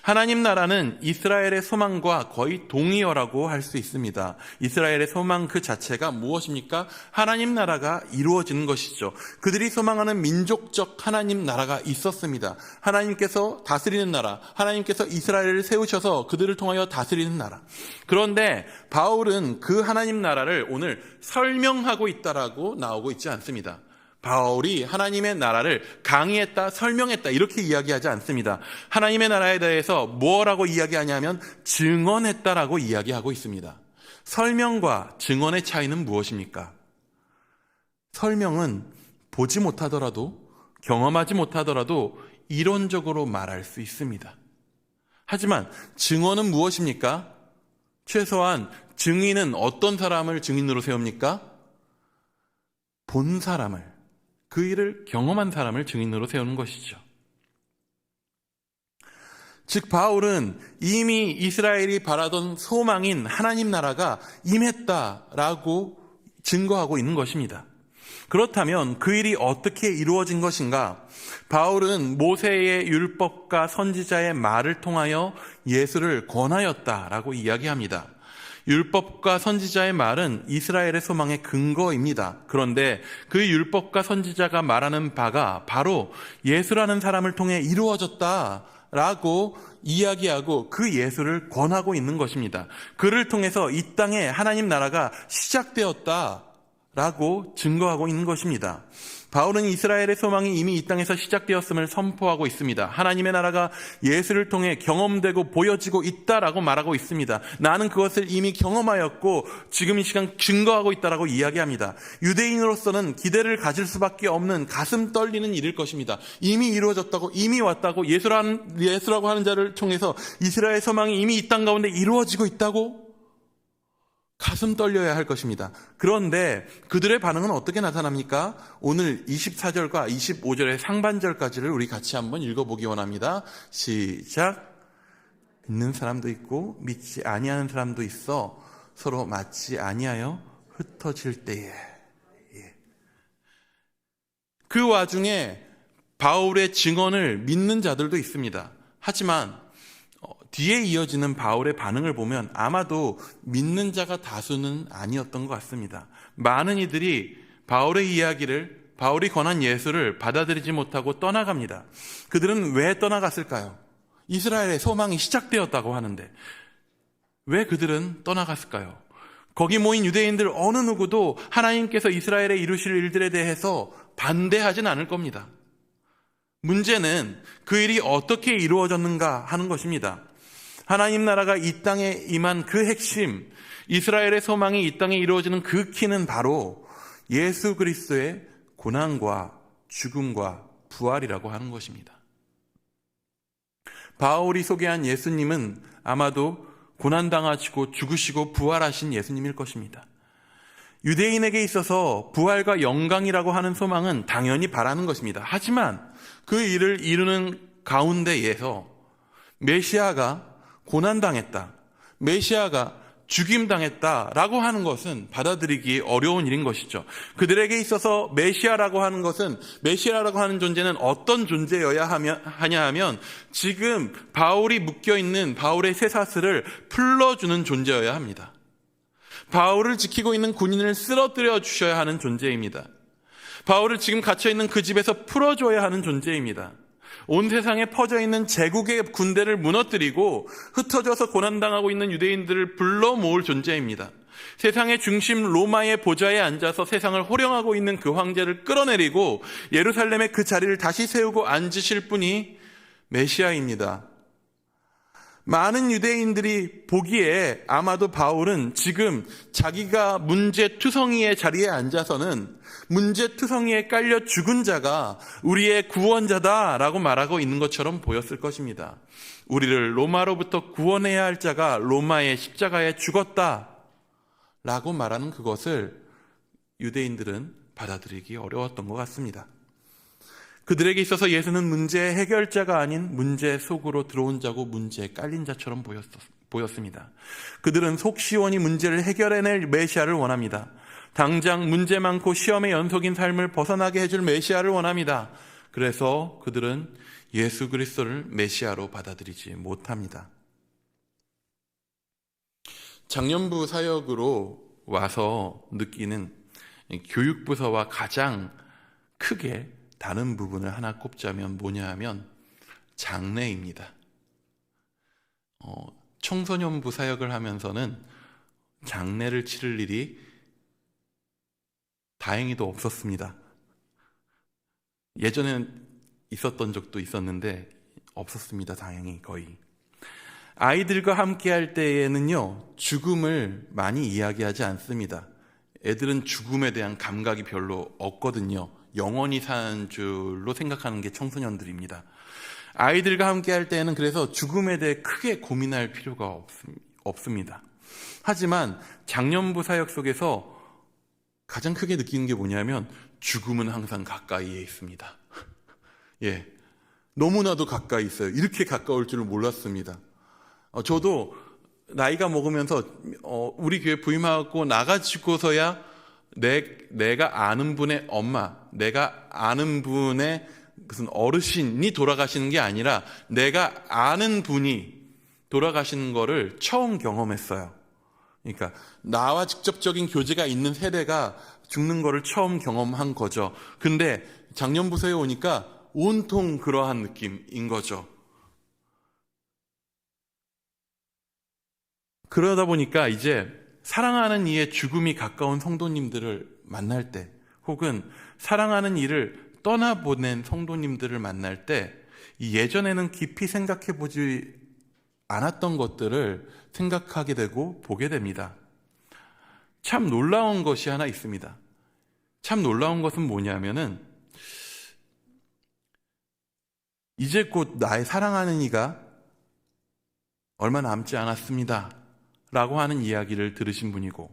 하나님 나라는 이스라엘의 소망과 거의 동의어라고 할 수 있습니다. 이스라엘의 소망 그 자체가 무엇입니까? 하나님 나라가 이루어지는 것이죠. 그들이 소망하는 민족적 하나님 나라가 있었습니다. 하나님께서 다스리는 나라, 하나님께서 이스라엘을 세우셔서 그들을 통하여 다스리는 나라. 그런데 바울은 그 하나님 나라를 오늘 설명하고 있다라고 나오고 있지 않습니다. 바울이 하나님의 나라를 강의했다, 설명했다 이렇게 이야기하지 않습니다. 하나님의 나라에 대해서 뭐라고 이야기하냐면 증언했다라고 이야기하고 있습니다. 설명과 증언의 차이는 무엇입니까? 설명은 보지 못하더라도, 경험하지 못하더라도 이론적으로 말할 수 있습니다. 하지만 증언은 무엇입니까? 최소한 증인은 어떤 사람을 증인으로 세웁니까? 본 사람을, 그 일을 경험한 사람을 증인으로 세우는 것이죠. 즉 바울은 이미 이스라엘이 바라던 소망인 하나님 나라가 임했다라고 증거하고 있는 것입니다. 그렇다면 그 일이 어떻게 이루어진 것인가? 바울은 모세의 율법과 선지자의 말을 통하여 예수를 권하였다라고 이야기합니다. 율법과 선지자의 말은 이스라엘의 소망의 근거입니다. 그런데 그 율법과 선지자가 말하는 바가 바로 예수라는 사람을 통해 이루어졌다라고 이야기하고 그 예수를 권하고 있는 것입니다. 그를 통해서 이 땅에 하나님 나라가 시작되었다라고 증거하고 있는 것입니다. 바울은 이스라엘의 소망이 이미 이 땅에서 시작되었음을 선포하고 있습니다. 하나님의 나라가 예수를 통해 경험되고 보여지고 있다라고 말하고 있습니다. 나는 그것을 이미 경험하였고 지금 이 시간 증거하고 있다라고 이야기합니다. 유대인으로서는 기대를 가질 수밖에 없는 가슴 떨리는 일일 것입니다. 이미 이루어졌다고, 이미 왔다고, 예수라고 하는 자를 통해서 이스라엘 소망이 이미 이 땅 가운데 이루어지고 있다고 가슴 떨려야 할 것입니다. 그런데 그들의 반응은 어떻게 나타납니까? 오늘 24절과 25절의 상반절까지를 우리 같이 한번 읽어보기 원합니다. 시작. 믿는 사람도 있고 믿지 아니하는 사람도 있어 서로 맞지 아니하여 흩어질 때에. 그 와중에 바울의 증언을 믿는 자들도 있습니다. 하지만 뒤에 이어지는 바울의 반응을 보면 아마도 믿는 자가 다수는 아니었던 것 같습니다. 많은 이들이 바울의 이야기를, 바울이 권한 예수를 받아들이지 못하고 떠나갑니다. 그들은 왜 떠나갔을까요? 이스라엘의 소망이 시작되었다고 하는데 왜 그들은 떠나갔을까요? 거기 모인 유대인들 어느 누구도 하나님께서 이스라엘에 이루실 일들에 대해서 반대하진 않을 겁니다. 문제는 그 일이 어떻게 이루어졌는가 하는 것입니다. 하나님 나라가 이 땅에 임한 그 핵심, 이스라엘의 소망이 이 땅에 이루어지는 그 키는 바로 예수 그리스도의 고난과 죽음과 부활이라고 하는 것입니다. 바울이 소개한 예수님은 아마도 고난당하시고 죽으시고 부활하신 예수님일 것입니다. 유대인에게 있어서 부활과 영광이라고 하는 소망은 당연히 바라는 것입니다. 하지만 그 일을 이루는 가운데에서 메시아가 고난당했다, 메시아가 죽임당했다라고 하는 것은 받아들이기 어려운 일인 것이죠. 그들에게 있어서 메시아라고 하는 것은, 메시아라고 하는 존재는 어떤 존재여야 하냐 하면 지금 바울이 묶여있는 바울의 쇠사슬을 풀어주는 존재여야 합니다. 바울을 지키고 있는 군인을 쓰러뜨려 주셔야 하는 존재입니다. 바울을 지금 갇혀있는 그 집에서 풀어줘야 하는 존재입니다. 온 세상에 퍼져있는 제국의 군대를 무너뜨리고 흩어져서 고난당하고 있는 유대인들을 불러 모을 존재입니다. 세상의 중심 로마의 보좌에 앉아서 세상을 호령하고 있는 그 황제를 끌어내리고 예루살렘의 그 자리를 다시 세우고 앉으실 분이 메시아입니다. 많은 유대인들이 보기에 아마도 바울은 지금 자기가 문제투성이의 자리에 앉아서는 문제투성이에 깔려 죽은 자가 우리의 구원자다라고 말하고 있는 것처럼 보였을 것입니다. 우리를 로마로부터 구원해야 할 자가 로마의 십자가에 죽었다라고 말하는 그것을 유대인들은 받아들이기 어려웠던 것 같습니다. 그들에게 있어서 예수는 문제의 해결자가 아닌 문제 속으로 들어온 자고 문제에 깔린 자처럼 보였습니다. 그들은 속 시원히 문제를 해결해낼 메시아를 원합니다. 당장 문제 많고 시험의 연속인 삶을 벗어나게 해줄 메시아를 원합니다. 그래서 그들은 예수 그리스도를 메시아로 받아들이지 못합니다. 장년부 사역으로 와서 느끼는 교육부서와 가장 크게 다른 부분을 하나 꼽자면 뭐냐 하면 장래입니다. 청소년부 사역을 하면서는 장례를 치를 일이 다행히도 없었습니다. 예전에는 있었던 적도 있었는데 없었습니다. 다행히 거의. 아이들과 함께 할 때에는요, 죽음을 많이 이야기하지 않습니다. 애들은 죽음에 대한 감각이 별로 없거든요. 영원히 사는 줄로 생각하는 게 청소년들입니다. 아이들과 함께 할 때에는 그래서 죽음에 대해 크게 고민할 필요가 없습니다. 하지만 장년부 사역 속에서 가장 크게 느끼는 게 뭐냐면 죽음은 항상 가까이에 있습니다. 예, 너무나도 가까이 있어요. 이렇게 가까울 줄은 몰랐습니다. 저도 나이가 먹으면서 우리 교회 부임하고 나가지고서야 내가 아는 분의 엄마, 내가 아는 분의 무슨 어르신이 돌아가시는 게 아니라 내가 아는 분이 돌아가시는 거를 처음 경험했어요. 그러니까 나와 직접적인 교제가 있는 세대가 죽는 거를 처음 경험한 거죠. 근데 장년부서에 오니까 온통 그러한 느낌인 거죠. 그러다 보니까 이제 사랑하는 이의 죽음이 가까운 성도님들을 만날 때, 혹은 사랑하는 이를 떠나보낸 성도님들을 만날 때, 예전에는 깊이 생각해보지 않았던 것들을 생각하게 되고 보게 됩니다. 참 놀라운 것이 하나 있습니다. 참 놀라운 것은 뭐냐면은 이제 곧 나의 사랑하는 이가 얼마 남지 않았습니다 라고 하는 이야기를 들으신 분이고,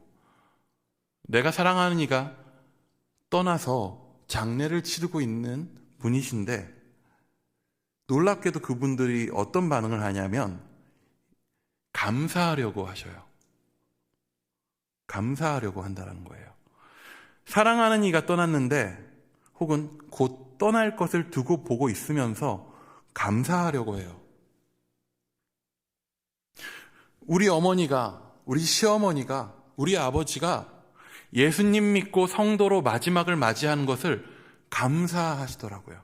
내가 사랑하는 이가 떠나서 장례를 치르고 있는 분이신데, 놀랍게도 그분들이 어떤 반응을 하냐면 감사하려고 하셔요. 감사하려고 한다는 거예요. 사랑하는 이가 떠났는데, 혹은 곧 떠날 것을 두고 보고 있으면서 감사하려고 해요. 우리 어머니가, 우리 시어머니가, 우리 아버지가 예수님 믿고 성도로 마지막을 맞이하는 것을 감사하시더라고요.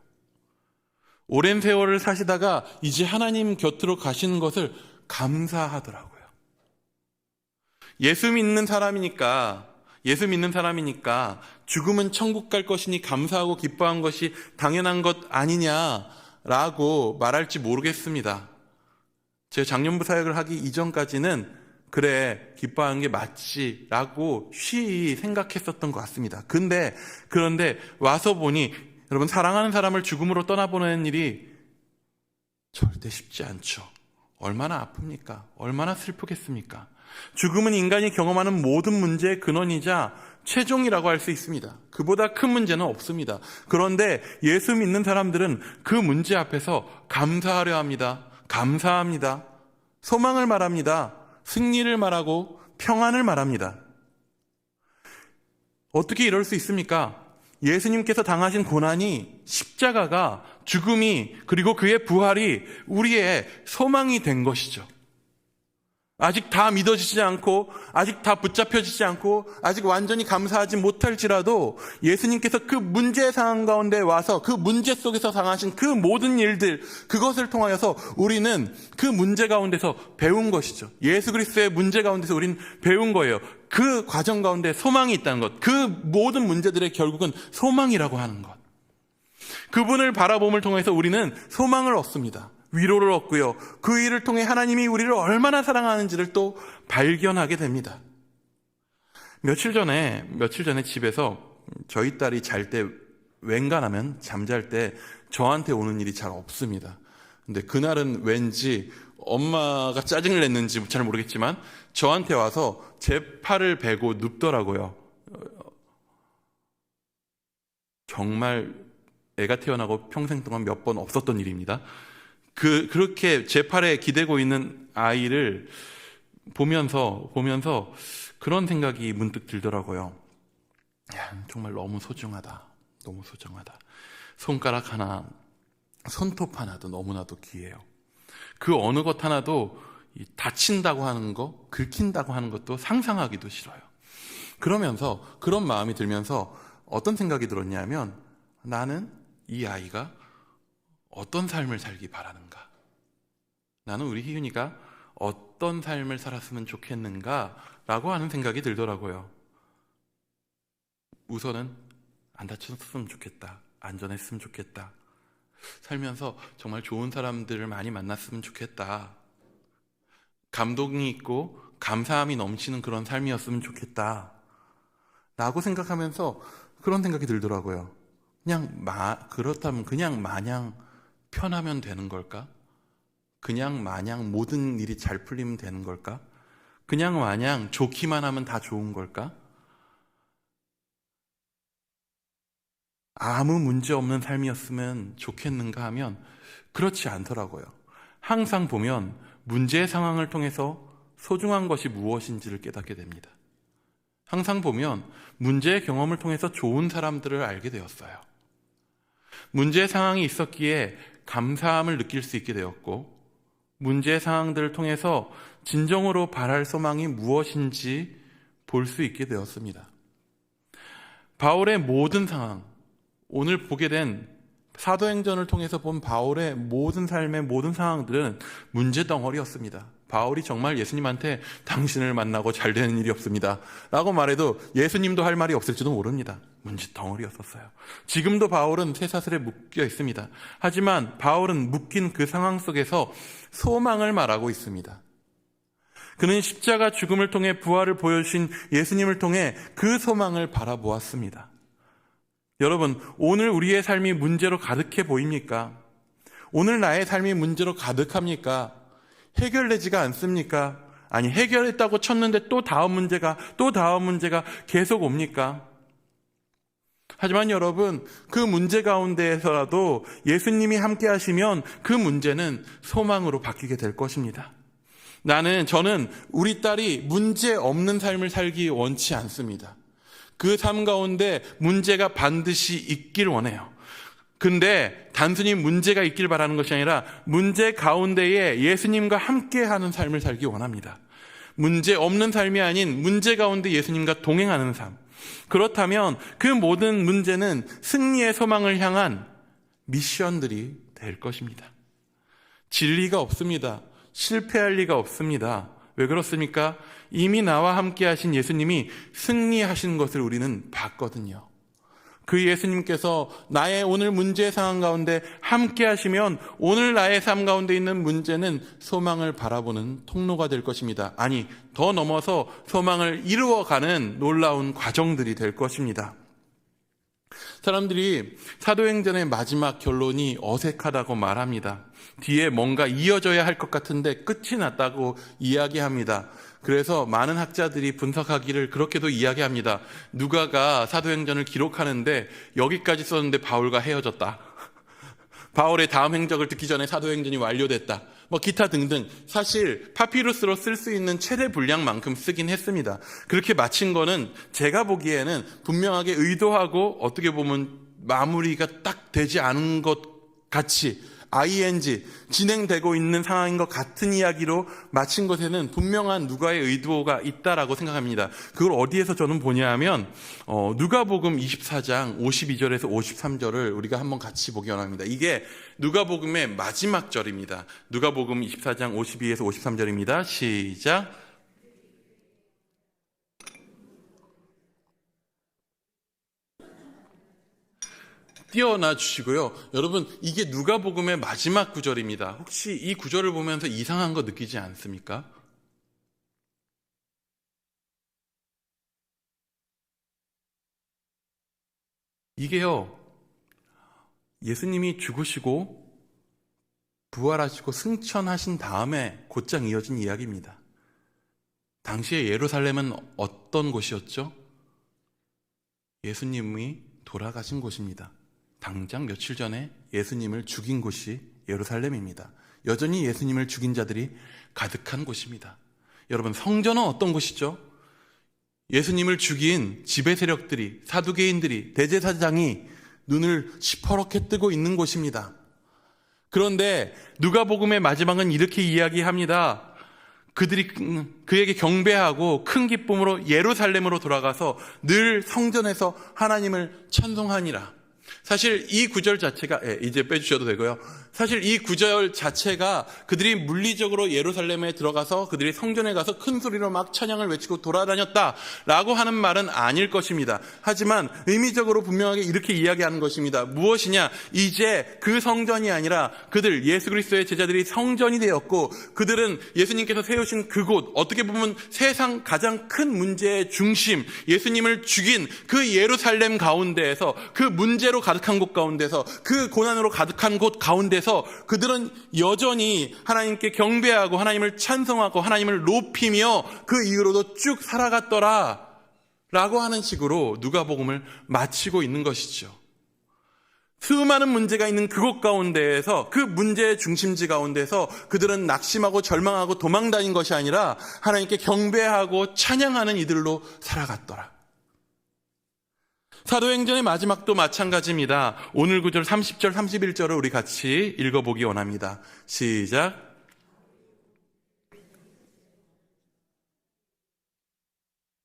오랜 세월을 사시다가 이제 하나님 곁으로 가시는 것을 감사하더라고요. 예수 믿는 사람이니까 죽음은 천국 갈 것이니 감사하고 기뻐한 것이 당연한 것 아니냐라고 말할지 모르겠습니다. 제 장년부 사역을 하기 이전까지는 그래, 기뻐하는 게 맞지라고 쉬이 생각했었던 것 같습니다. 그런데 와서 보니, 여러분, 사랑하는 사람을 죽음으로 떠나보내는 일이 절대 쉽지 않죠. 얼마나 아픕니까? 얼마나 슬프겠습니까? 죽음은 인간이 경험하는 모든 문제의 근원이자 최종이라고 할 수 있습니다. 그보다 큰 문제는 없습니다. 그런데 예수 믿는 사람들은 그 문제 앞에서 감사하려 합니다. 감사합니다. 소망을 말합니다. 승리를 말하고 평안을 말합니다. 어떻게 이럴 수 있습니까? 예수님께서 당하신 고난이, 십자가가, 죽음이, 그리고 그의 부활이 우리의 소망이 된 것이죠. 아직 다 믿어지지 않고, 아직 다 붙잡혀지지 않고, 아직 완전히 감사하지 못할지라도 예수님께서 그 문제 상황 가운데 와서 그 문제 속에서 당하신 그 모든 일들, 그것을 통하여서 우리는 그 문제 가운데서 배운 것이죠. 예수 그리스도의 문제 가운데서 우리는 배운 거예요. 그 과정 가운데 소망이 있다는 것, 그 모든 문제들의 결국은 소망이라고 하는 것. 그분을 바라봄을 통해서 우리는 소망을 얻습니다. 위로를 얻고요. 그 일을 통해 하나님이 우리를 얼마나 사랑하는지를 또 발견하게 됩니다. 며칠 전에 집에서 저희 딸이 잘 때, 웬간하면 잠잘 때 저한테 오는 일이 잘 없습니다. 근데 그날은 왠지 엄마가 짜증을 냈는지 잘 모르겠지만 저한테 와서 제 팔을 베고 눕더라고요. 정말 애가 태어나고 평생 동안 몇 번 없었던 일입니다. 그렇게 제 팔에 기대고 있는 아이를 보면서 그런 생각이 문득 들더라고요. 야, 정말 너무 소중하다. 너무 소중하다. 손가락 하나, 손톱 하나도 너무나도 귀해요. 그 어느 것 하나도 다친다고 하는 거, 긁힌다고 하는 것도 상상하기도 싫어요. 그러면서 그런 마음이 들면서 어떤 생각이 들었냐면, 나는 이 아이가 어떤 삶을 살기 바라는가? 나는 우리 희윤이가 어떤 삶을 살았으면 좋겠는가? 라고 하는 생각이 들더라고요. 우선은 안 다쳤으면 좋겠다. 안전했으면 좋겠다. 살면서 정말 좋은 사람들을 많이 만났으면 좋겠다. 감동이 있고 감사함이 넘치는 그런 삶이었으면 좋겠다. 라고 생각하면서 그런 생각이 들더라고요. 그렇다면 그냥 마냥 편하면 되는 걸까? 그냥 마냥 모든 일이 잘 풀리면 되는 걸까? 그냥 마냥 좋기만 하면 다 좋은 걸까? 아무 문제 없는 삶이었으면 좋겠는가 하면 그렇지 않더라고요. 항상 보면 문제의 상황을 통해서 소중한 것이 무엇인지를 깨닫게 됩니다. 항상 보면 문제의 경험을 통해서 좋은 사람들을 알게 되었어요. 문제의 상황이 있었기에 감사함을 느낄 수 있게 되었고, 문제의 상황들을 통해서 진정으로 바랄 소망이 무엇인지 볼 수 있게 되었습니다. 바울의 모든 상황, 오늘 보게 된 사도행전을 통해서 본 바울의 모든 삶의 모든 상황들은 문제 덩어리였습니다. 바울이 정말 예수님한테 당신을 만나고 잘 되는 일이 없습니다 라고 말해도 예수님도 할 말이 없을지도 모릅니다. 문제 덩어리였었어요. 지금도 바울은 쇠사슬에 묶여 있습니다. 하지만 바울은 묶인 그 상황 속에서 소망을 말하고 있습니다. 그는 십자가 죽음을 통해 부활을 보여주신 예수님을 통해 그 소망을 바라보았습니다. 여러분, 오늘 우리의 삶이 문제로 가득해 보입니까? 오늘 나의 삶이 문제로 가득합니까? 해결되지가 않습니까? 아니, 해결했다고 쳤는데 또 다음 문제가 계속 옵니까? 하지만 여러분, 그 문제 가운데에서라도 예수님이 함께 하시면 그 문제는 소망으로 바뀌게 될 것입니다. 저는 우리 딸이 문제 없는 삶을 살기 원치 않습니다. 그 삶 가운데 문제가 반드시 있길 원해요. 근데 단순히 문제가 있길 바라는 것이 아니라 문제 가운데에 예수님과 함께하는 삶을 살기 원합니다. 문제 없는 삶이 아닌 문제 가운데 예수님과 동행하는 삶. 그렇다면 그 모든 문제는 승리의 소망을 향한 미션들이 될 것입니다. 진리가 없습니다. 실패할 리가 없습니다. 왜 그렇습니까? 이미 나와 함께 하신 예수님이 승리하신 것을 우리는 봤거든요. 그 예수님께서 나의 오늘 문제 상황 가운데 함께 하시면 오늘 나의 삶 가운데 있는 문제는 소망을 바라보는 통로가 될 것입니다. 아니, 더 넘어서 소망을 이루어가는 놀라운 과정들이 될 것입니다. 사람들이 사도행전의 마지막 결론이 어색하다고 말합니다. 뒤에 뭔가 이어져야 할 것 같은데 끝이 났다고 이야기합니다. 그래서 많은 학자들이 분석하기를 그렇게도 이야기합니다. 누가가 사도행전을 기록하는데 여기까지 썼는데 바울과 헤어졌다. 바울의 다음 행적을 듣기 전에 사도행전이 완료됐다. 기타 등등. 사실 파피루스로 쓸 수 있는 최대 분량만큼 쓰긴 했습니다. 그렇게 마친 거는 제가 보기에는 분명하게 의도하고 어떻게 보면 마무리가 딱 되지 않은 것 같이 ing 진행되고 있는 상황인 것 같은 이야기로 마친 것에는 분명한 누가의 의도가 있다라고 생각합니다. 그걸 어디에서 저는 보냐 하면 누가복음 24장 52절에서 53절을 우리가 한번 같이 보기 원합니다. 이게 누가복음의 마지막 절입니다. 누가복음 24장 52에서 53절입니다. 시작. 띄어놔 주시고요. 여러분, 이게 누가복음의 마지막 구절입니다. 혹시 이 구절을 보면서 이상한 거 느끼지 않습니까? 이게요, 예수님이 죽으시고 부활하시고 승천하신 다음에 곧장 이어진 이야기입니다. 당시에 예루살렘은 어떤 곳이었죠? 예수님이 돌아가신 곳입니다. 당장 며칠 전에 예수님을 죽인 곳이 예루살렘입니다. 여전히 예수님을 죽인 자들이 가득한 곳입니다. 여러분, 성전은 어떤 곳이죠? 예수님을 죽인 지배 세력들이, 사두개인들이, 대제사장이 눈을 시퍼렇게 뜨고 있는 곳입니다. 그런데 누가복음의 마지막은 이렇게 이야기합니다. 그들이 그에게 경배하고 큰 기쁨으로 예루살렘으로 돌아가서 늘 성전에서 하나님을 찬송하니라. 사실 이 구절 자체가, 이제 빼주셔도 되고요. 사실 이 구절 자체가 그들이 물리적으로 예루살렘에 들어가서 그들이 성전에 가서 큰 소리로 막 찬양을 외치고 돌아다녔다라고 하는 말은 아닐 것입니다. 하지만 의미적으로 분명하게 이렇게 이야기하는 것입니다. 무엇이냐? 이제 그 성전이 아니라 그들, 예수 그리스도의 제자들이 성전이 되었고, 그들은 예수님께서 세우신 그곳, 어떻게 보면 세상 가장 큰 문제의 중심, 예수님을 죽인 그 예루살렘 가운데에서, 그 문제로 가득한 곳 가운데서, 그 고난으로 가득한 곳 가운데서 그들은 여전히 하나님께 경배하고 하나님을 찬송하고 하나님을 높이며 그 이후로도 쭉 살아갔더라 라고 하는 식으로 누가복음을 마치고 있는 것이죠. 수많은 문제가 있는 그곳 가운데에서, 그 문제의 중심지 가운데서 그들은 낙심하고 절망하고 도망다닌 것이 아니라 하나님께 경배하고 찬양하는 이들로 살아갔더라. 사도행전의 마지막도 마찬가지입니다. 오늘 구절 30절 31절을 우리 같이 읽어보기 원합니다. 시작.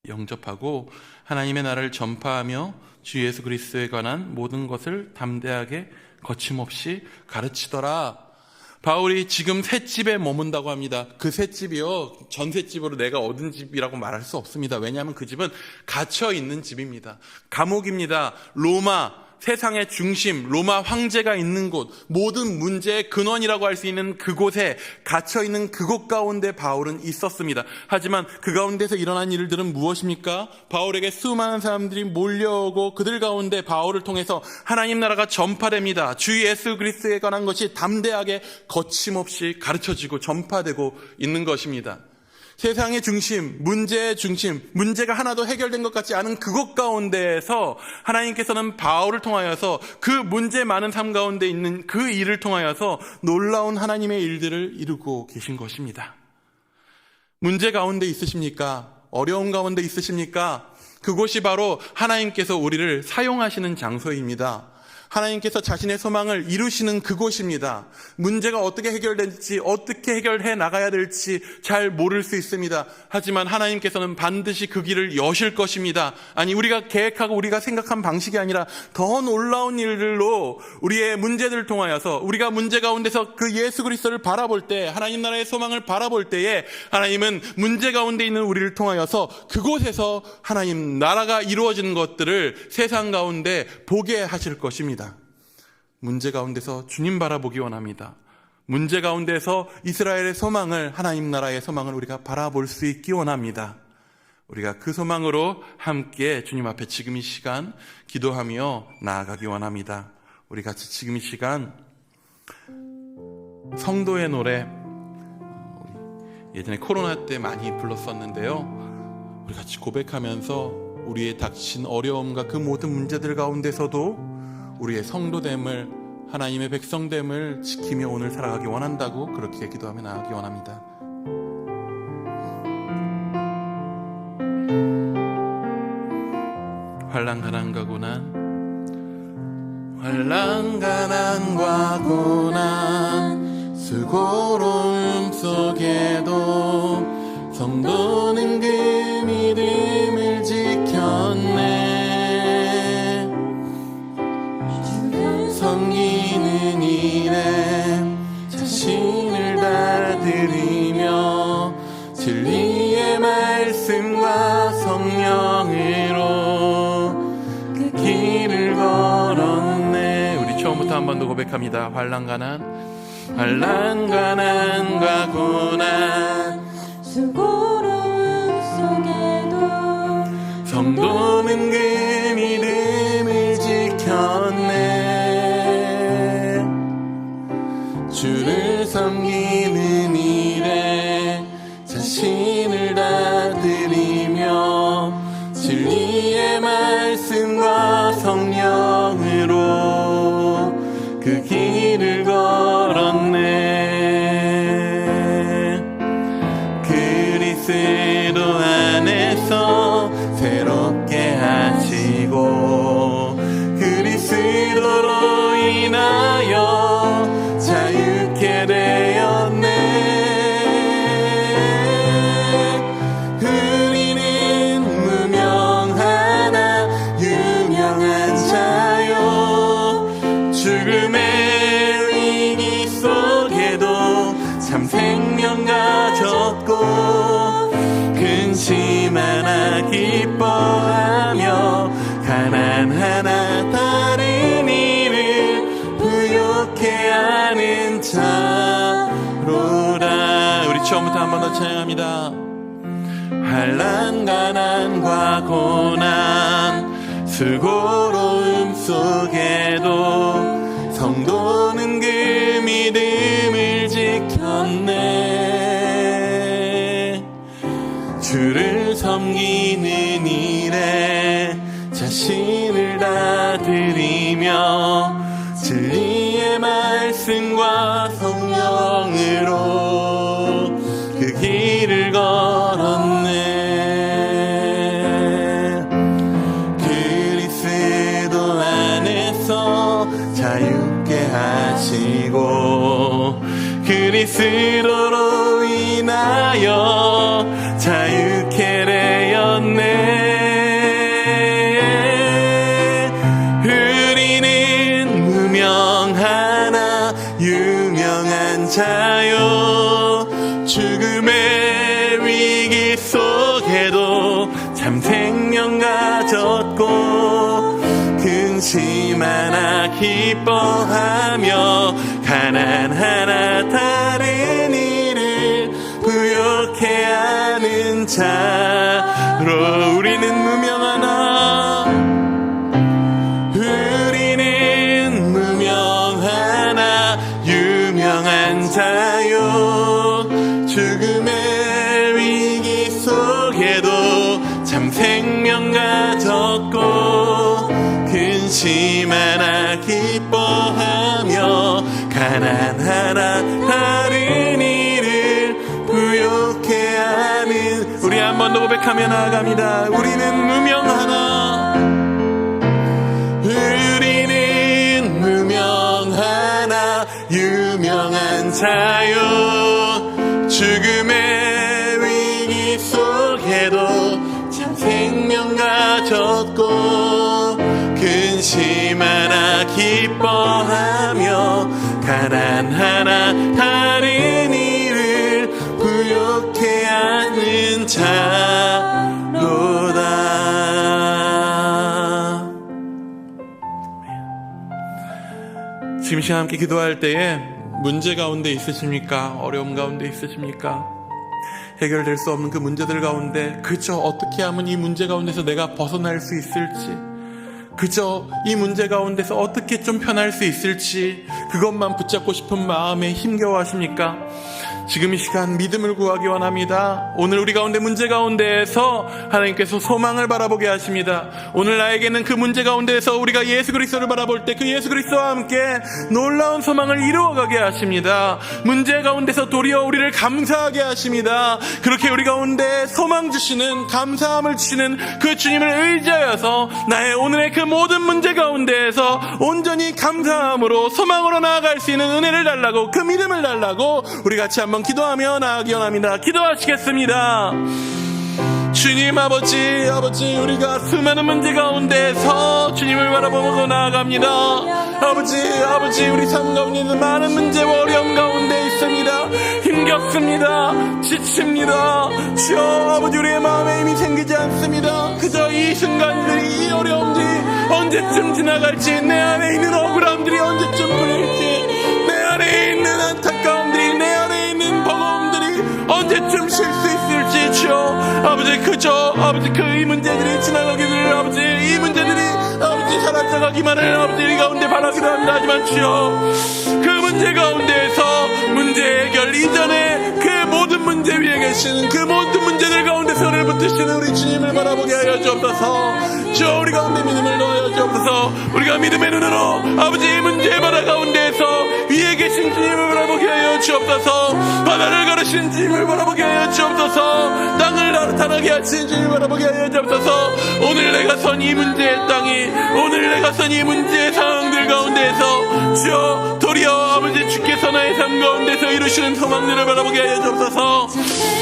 영접하고 하나님의 나라를 전파하며 주 예수 그리스도에 관한 모든 것을 담대하게 거침없이 가르치더라. 바울이 지금 셋집에 머문다고 합니다. 그 셋집이요, 전셋집으로 내가 얻은 집이라고 말할 수 없습니다. 왜냐하면 그 집은 갇혀 있는 집입니다. 감옥입니다. 로마, 세상의 중심, 로마 황제가 있는 곳, 모든 문제의 근원이라고 할 수 있는 그곳에 갇혀있는 그곳 가운데 바울은 있었습니다. 하지만 그 가운데서 일어난 일들은 무엇입니까? 바울에게 수많은 사람들이 몰려오고 그들 가운데 바울을 통해서 하나님 나라가 전파됩니다. 주 예수 그리스도에 관한 것이 담대하게 거침없이 가르쳐지고 전파되고 있는 것입니다. 세상의 중심, 문제의 중심, 문제가 하나도 해결된 것 같지 않은 그곳 가운데에서 하나님께서는 바울을 통하여서 그 문제 많은 삶 가운데 있는 그 일을 통하여서 놀라운 하나님의 일들을 이루고 계신 것입니다. 문제 가운데 있으십니까? 어려운 가운데 있으십니까? 그곳이 바로 하나님께서 우리를 사용하시는 장소입니다. 하나님께서 자신의 소망을 이루시는 그곳입니다. 문제가 어떻게 해결될지, 어떻게 해결해 나가야 될지 잘 모를 수 있습니다. 하지만 하나님께서는 반드시 그 길을 여실 것입니다. 아니, 우리가 계획하고 우리가 생각한 방식이 아니라 더 놀라운 일들로 우리의 문제들을 통하여서, 우리가 문제 가운데서 그 예수 그리스도를 바라볼 때, 하나님 나라의 소망을 바라볼 때에 하나님은 문제 가운데 있는 우리를 통하여서 그곳에서 하나님 나라가 이루어지는 것들을 세상 가운데 보게 하실 것입니다. 문제 가운데서 주님 바라보기 원합니다. 문제 가운데서 이스라엘의 소망을, 하나님 나라의 소망을 우리가 바라볼 수 있기 원합니다. 우리가 그 소망으로 함께 주님 앞에 지금 이 시간 기도하며 나아가기 원합니다. 우리 같이 지금 이 시간 성도의 노래, 예전에 코로나 때 많이 불렀었는데요, 우리 같이 고백하면서 우리의 닥친 어려움과 그 모든 문제들 가운데서도 우리의 성도됨을, 하나님의 백성됨을 지키며 오늘 살아가기 원한다고 그렇게 기도하며 나아가기 원합니다. 환난 가난과 고난, 환난 가난과 고난, 수고로움 속에도 성도는 그 믿음을 지켰네. 섬기는 일에 자신을 다 드리며 진리의 말씀과 성령으로 그 길을 걸었네. 우리 처음부터 한 번 더 고백합니다. 환난 가난과 고난, 수고로움 속에도 성도는 그 믿음을 지켰네. 주를 섬기는 일에 자신을 다 드리며 진리의 말씀과 성령으로 그 길을 걸었네. 그리스도 안에서 새롭게 하시고 그리스도로 인하여 자유케 되었네. 우리는 무명하나 유명한 자요 죽음의 위기 속에도 참 생명 가졌고 근심하나 기뻐하며 가난하나 다른 이를 부욕해 하는 자로다. 우리 처음부터 한 번 더 찬양합니다. 환난 가난과 고난 수고로움 속에도 성도는 그 믿음을 지켰네. 주를 섬기는 일에 자신을 다 드리며 진리의 말씀과 성령으로 그 길을 걸었네. 그리스도 안에서 자유케 하시고 그리스도로 인하여 자유케 되었네. 우리는 무명하나 유명한 자요 죽음의 위기 속에도 참 생명 가졌고 근심하나 기뻐하며 가난하나 다른 이를 부욕해 하는 자로 우리는 무명하나 우리는 무명하나 유명한 자요 죽음의 위기 속에도 참 생명 가졌고 근심하나 기뻐하며 가난하나 다른 이를 부욕해 하는 우리 한 번 더 고백하며 나아갑니다. 우리는 무명하나 우리는 무명하나 유명한 자요 죽음의 위기 속에도 참 생명 가졌고 근심하나 기뻐하며 가난하나 다른 이를 부욕해 하는 자로다. 지금 시간 함께 기도할 때에 문제 가운데 있으십니까? 어려움 가운데 있으십니까? 해결될 수 없는 그 문제들 가운데 그저 어떻게 하면 이 문제 가운데서 내가 벗어날 수 있을지, 그저 이 문제 가운데서 어떻게 좀 편할 수 있을지 그것만 붙잡고 싶은 마음에 힘겨워하십니까? 지금 이 시간 믿음을 구하기 원합니다. 오늘 우리 가운데 문제 가운데에서 하나님께서 소망을 바라보게 하십니다. 오늘 나에게는 그 문제 가운데에서 우리가 예수 그리스도를 바라볼 때 그 예수 그리스도와 함께 놀라운 소망을 이루어가게 하십니다. 문제 가운데서 도리어 우리를 감사하게 하십니다. 그렇게 우리 가운데 소망 주시는, 감사함을 주시는 그 주님을 의지하여서 나의 오늘의 그 모든 문제 가운데에서 온전히 감사함으로 소망으로 나아갈 수 있는 은혜를 달라고, 그 믿음을 달라고 우리 같이 한번 기도하며 나아가기 원합니다. 기도하시겠습니다. 주님 아버지, 우리가 수많은 문제 가운데서 주님을 바라보고 나아갑니다. 아버지, 우리 삶 가운데 있는 많은 문제와 어려움 가운데 있습니다. 힘겹습니다. 지칩니다. 주여 아버지, 우리의 마음에 힘이 생기지 않습니다. 그저 이 순간들이, 이 어려움들이 언제쯤 지나갈지, 내 안에 있는 억울함들이 언제쯤 풀릴지, 내 안에 있는 안타까움들이, 내 안에 있는 버거움들이 언제쯤 쉴 수 있을지, 주여 아버지, 그저 아버지 이 문제들이 지나가기를, 아버지 이 문제들이 아버지 사라져가기만을 아버지 이 가운데 바라기도 합니다. 하지만 주여 그 문제 가운데에서 문제 해결 이전에 그 모든 문제 위에 계시는 그 모든 문제들 가운데 손을 붙드시는 우리 주님을 바라보게 하여 주옵소서. 주여 우리 가운데 믿음을 넣어여 주옵소서. 우리가 믿음의 눈으로 아버지 이 문제 바다 가운데에서 위에 계신 주님을 바라보게 하여 주옵소서. 바다를 걸으신 주님을 바라보게 하여 주옵소서. 나타나게 하신 주님 바라보게 하여 주옵소서. 오늘 내가 선 이 문제의 땅이, 오늘 내가 선 이 문제의 상황들 가운데에서 주여 도리어 아버지 주께서 나의 삶 가운데서 이루시는 소망들을 바라보게 하여 주옵소서.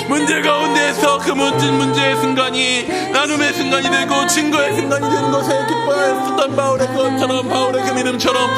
문제 가운데에서 그 모든 문제의 순간이 나눔의 순간이 되고 증거의 순간이 되는 것에 기뻐하였었던 바울의 것처럼, 바울의 그 믿음처럼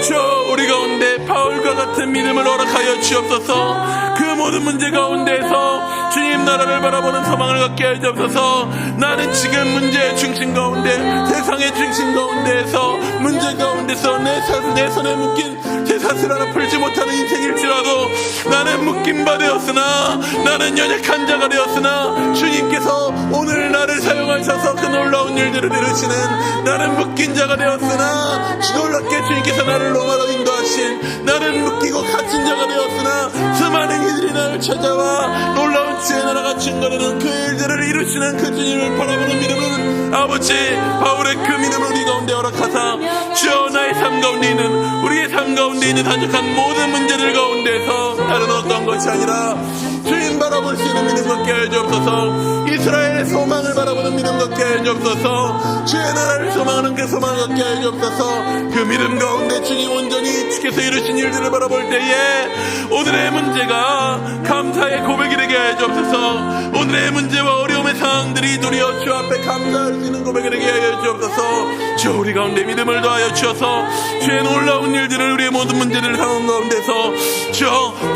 주여 우리 가운데 바울과 같은 믿음을 허락하여 주옵소서. 그 모든 문제 가운데에서 주님 나라를 바라보는 소망을 갖게 하여 주옵소서. 나는 지금 문제의 중심 가운데, 세상의 중심 가운데에서, 문제 가운데서 내 손에 묶인 쇠사슬 하나 풀지 못하는 인생일지라도 나는 묶임바 되었으나, 나는 연약한 자가 되었으나 주님께서 오늘 나를 사용하셔서 그 놀라운 일들을 이루시는, 나는 묶인 자가 되었으나 놀랍게 주님께서 나를 로마로 인도하신, 나는 묶이고 갇힌 자가 되었으나 수많은 이들이 나를 찾아와 놀라운 주의 나라가 증거되는 그 일들을 이루시는 그 주님을 바라보는 믿음은 아버지 바울의 그 믿음을 우리 가운데 허락하사 주여 나의 삶 가운데 있는, 우리의 삶 가운데 있는 한적한 모든 문제들 가운데서 다른 어떤 것이 아니라 주님 바라볼 수 있는 믿음 갖게 하여 주옵소서. 이스라엘의 소망을 바라보는 믿음 갖게 하여 주옵소서. 주의 나라를 소망하는 그 소망을 갖게 하여 주옵소서. 그 믿음 가운데 주님 온전히 주께서 이루신 일들을 바라볼 때에 오늘의 문제가 감사의 고백이 되게 하여 주옵소서. 오늘의 문제와 어려움의 상황들이 도리어 주 앞에 감사할 수 있는 고백이 되게 하여 주옵소서. 주 우리 가운데 믿음을 더하여 주셔서 주의 놀라운 일들을, 우리의 모든 문제들 상황 가운데서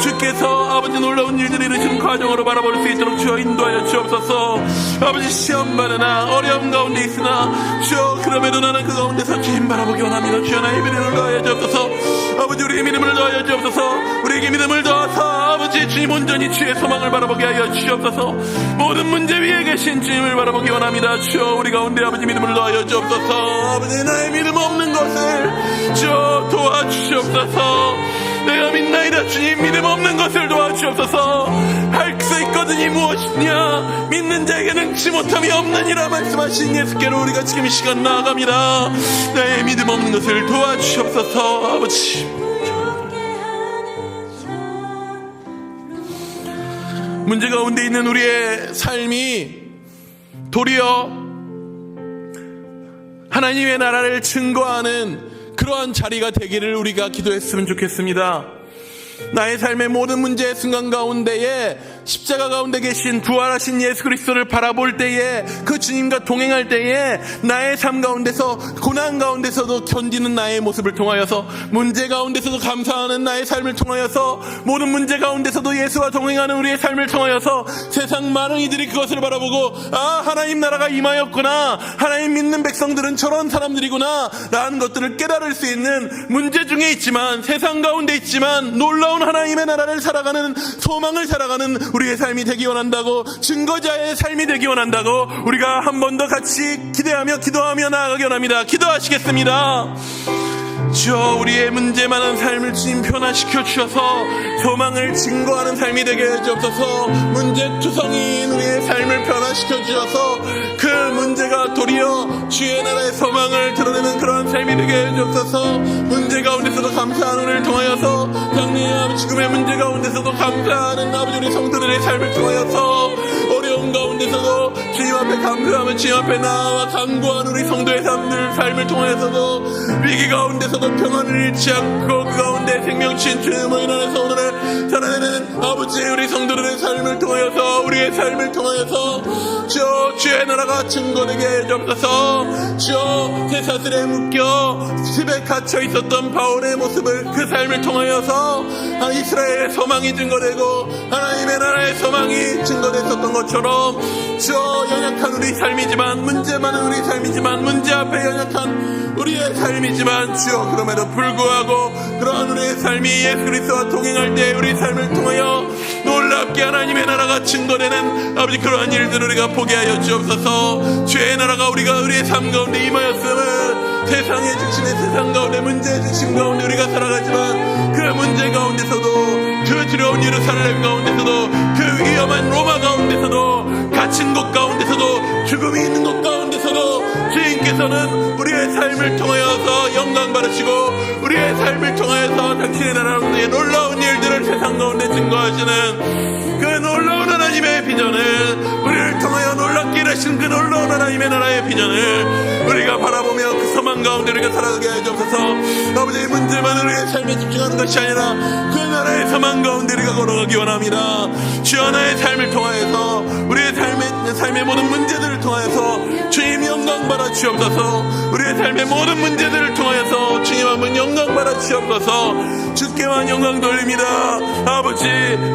주께서 아버지 놀라운 일들을 이루시는 과정으로 바라볼 수 있도록 주여 인도하여 주옵소서. 아버지 시험 받으나 어려움 가운데 있으나 주여 그럼에도 나는 그 가운데서 주님 바라보기 원합니다. 주여 나의 믿음을 더하여 주옵소서. 아버지 우리의 믿음을 더하여 주옵소서. 우리에게 믿음을 더하사 아버지 주님 온전히 주의 소망을 바라보게 하여 주옵소서. 모든 문제 위에 계신 주님을 바라보기 원합니다. 주여 우리 가운데 아버지 믿음을 더하여 주옵소서. 아버지 나의 믿음 없는 것을 주여 도와주시옵소서. 내가 믿나이다 주님, 믿음 없는 것을 도와주옵소서. 할 수 있거든이 무엇이냐, 믿는 자에게 능치 못함이 없느니라 말씀하신 예수께로 우리가 지금 이 시간 나아갑니다. 나의 믿음 없는 것을 도와주시옵소서. 아버지 문제 가운데 있는 우리의 삶이 도리어 하나님의 나라를 증거하는 그러한 자리가 되기를 우리가 기도했으면 좋겠습니다. 나의 삶의 모든 문제의 순간 가운데에 십자가 가운데 계신 부활하신 예수 그리스도를 바라볼 때에, 그 주님과 동행할 때에 나의 삶 가운데서, 고난 가운데서도 견디는 나의 모습을 통하여서, 문제 가운데서도 감사하는 나의 삶을 통하여서, 모든 문제 가운데서도 예수와 동행하는 우리의 삶을 통하여서 세상 많은 이들이 그것을 바라보고 하나님 나라가 임하였구나, 하나님 믿는 백성들은 저런 사람들이구나 라는 것들을 깨달을 수 있는, 문제 중에 있지만 세상 가운데 있지만 놀라운 하나님의 나라를 살아가는, 소망을 살아가는 우리의 삶이 되기 원한다고, 증거자의 삶이 되기 원한다고 우리가 한 번 더 같이 기대하며 기도하며 나아가기 원합니다. 기도하시겠습니다. 주여 우리의 문제 많은 삶을 주님 변화시켜 주셔서 소망을 증거하는 삶이 되게 해주옵소서. 문제투성이인 우리의 삶을 변화시켜 주셔서 그 문제가 도리어 주의 나라의 소망을 드러내는 그러한 삶이 되게 해주옵소서. 문제 가운데서도 감사하는 우리를 통하여서, 장래의 지금의 문제 가운데서도 감사하는 아버지 우리 성도들의 삶을 통하여서, 어려움 가운데서도 주님 앞에 감사하며 주님 앞에 나아와 간구하는 우리 성도의 삶을 통하여서도, 위기 가운데서도 평안을 잃지 않고 그 가운데 생명신 주님으로 인하여서 오늘을 살아내는 아버지 우리 성도들의 삶을 통하여서, 우리의 삶을 통하여서 주의 나라가 증거되게 해주옵소서. 주여 쇠사슬에 묶여 집에 갇혀 있었던 바울의 모습을, 그 삶을 통하여서 이스라엘의 소망이 증거되고 하나님의 나라의 소망이 증거됐었던 것처럼, 주여 연약한 우리 삶이지만, 문제 많은 우리 삶이지만, 문제 앞에 연약한 우리의 삶이지만 주여 그럼에도 불구하고 그러한 우리의 삶이 예수 그리스도와 동행할 때 우리 삶을 통하여 놀랍게 하나님의 나라가 증거되는 아버지 그러한 일들을 우리가 보게 하여 주옵소서. 주의 나라가 우리의 삶 가운데 임하였음을, 세상의 중심의 세상 가운데, 문제의 중심 가운데 우리가 살아가지만 그 문제 가운데서도, 그 두려운 예루살렘 가운데서도, 그 위험한 로마 가운데서도, 갇힌 곳 가운데서도, 죽음이 있는 곳 가운데서도 주님께서는 우리의 삶을 통하여서 영광 받으시고, 우리의 삶을 통하여서 당신의 나라의 놀라운 일들을 세상 가운데 증거하시는 그 놀라운 하나님의 비전을 우리를 통하여 주님의 나라의 비전을 우리가 바라보며 그 소망 가운데 우리가 살아가게 하여 주옵소서. 아버지, 문제만 우리의 삶에 집중하는 것이 아니라 그 나라의 소망 가운데 우리가 걸어가기 원합니다. 주여, 나의 삶을 통하여서 우리의 삶의 모든 문제들을 통하여서 주님 영광 받아 주옵소서. 우리의 삶의 모든 문제들을 통하여서 주님 한번 영광 받아 주옵소서. 주께만 영광 돌립니다. 아버지,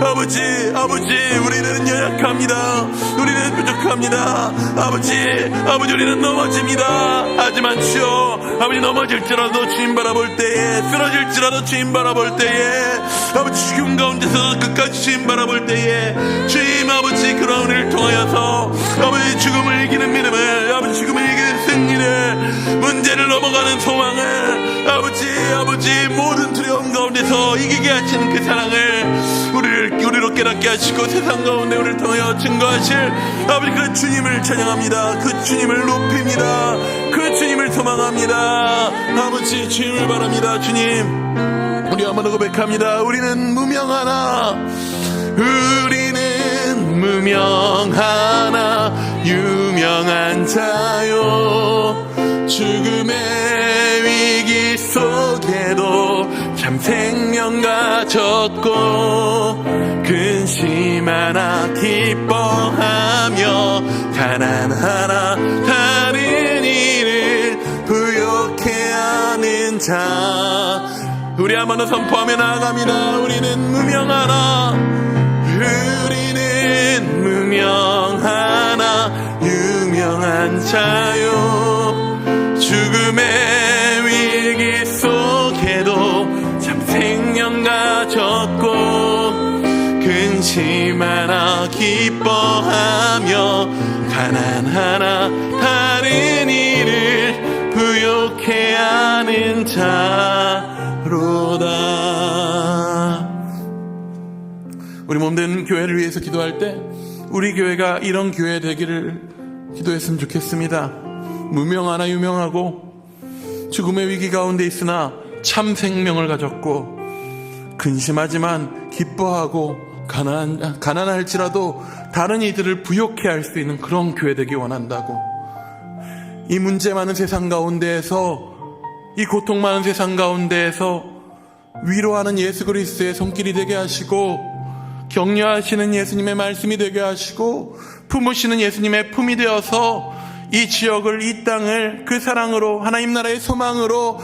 아버지, 아버지, 우리는 연약합니다. 우리는 부족합니다. 아버지, 아버지, 우리는 넘어집니다. 하지만 주여, 아버지, 넘어질지라도 주님 바라볼 때에, 쓰러질지라도 주님 바라볼 때에, 아버지, 죽음 가운데서 끝까지 주님 바라볼 때에, 주님 아버지, 그런 우리를 통하여서 아버지, 죽음을 이기는 믿음을, 아버지, 죽음을 이기는 승리를, 문제를 넘어가는 소망을, 아버지, 모든 두려움 가운데서 이기게 하시는 그 사랑을 우리로 깨닫게 하시고 세상 가운데 우리를 통하여 증거하실 아버지, 그 주님을 찬양합니다. 그 주님을 높입니다. 그 주님을 소망합니다. 아버지, 주님을 바랍니다. 주님, 우리 한번 고백합니다. 우리는 무명하나, 우리는 무명하나 유명한 자요. 죽음의 위기 속에도 참 생명 가졌고 근심하나 기뻐하며 가난하나 다른 이를 부욕해 하는 자. 우리 한번 더 선포하며 나아갑니다. 우리는 무명하나, 우리는 무명하나 유명한 자요. 죽음의 위기 속에도 참 생명 가졌고 근심하나 기뻐하며 가난하나 다른 이를 부욕해 하는 자로다. 우리 몸된 교회를 위해서 기도할 때 우리 교회가 이런 교회 되기를 기도했으면 좋겠습니다. 무명하나 유명하고 죽음의 위기 가운데 있으나 참 생명을 가졌고 근심하지만 기뻐하고 가난할지라도 다른 이들을 부욕해 할 수 있는 그런 교회 되기 원한다고. 이 문제 많은 세상 가운데에서, 이 고통 많은 세상 가운데에서 위로하는 예수 그리스도의 손길이 되게 하시고 격려하시는 예수님의 말씀이 되게 하시고 품으시는 예수님의 품이 되어서 이 지역을, 이 땅을 그 사랑으로, 하나님 나라의 소망으로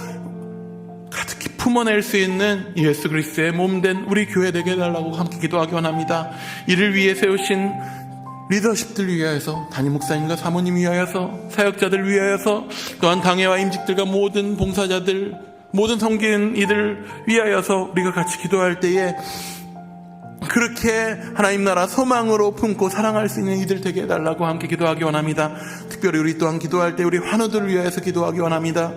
가득히 품어낼 수 있는 예수 그리스도의 몸된 우리 교회 되게 해달라고 함께 기도하기 원합니다. 이를 위해 세우신 리더십들 위하여서, 담임 목사님과 사모님 위하여서, 사역자들 위하여서, 또한 당회와 임직들과 모든 봉사자들, 모든 섬기는 이들 위하여서 우리가 같이 기도할 때에 그렇게 하나님 나라 소망으로 품고 사랑할 수 있는 이들 되게 해달라고 함께 기도하기 원합니다. 특별히 우리 또한 기도할 때 우리 환우들을 위해서 기도하기 원합니다.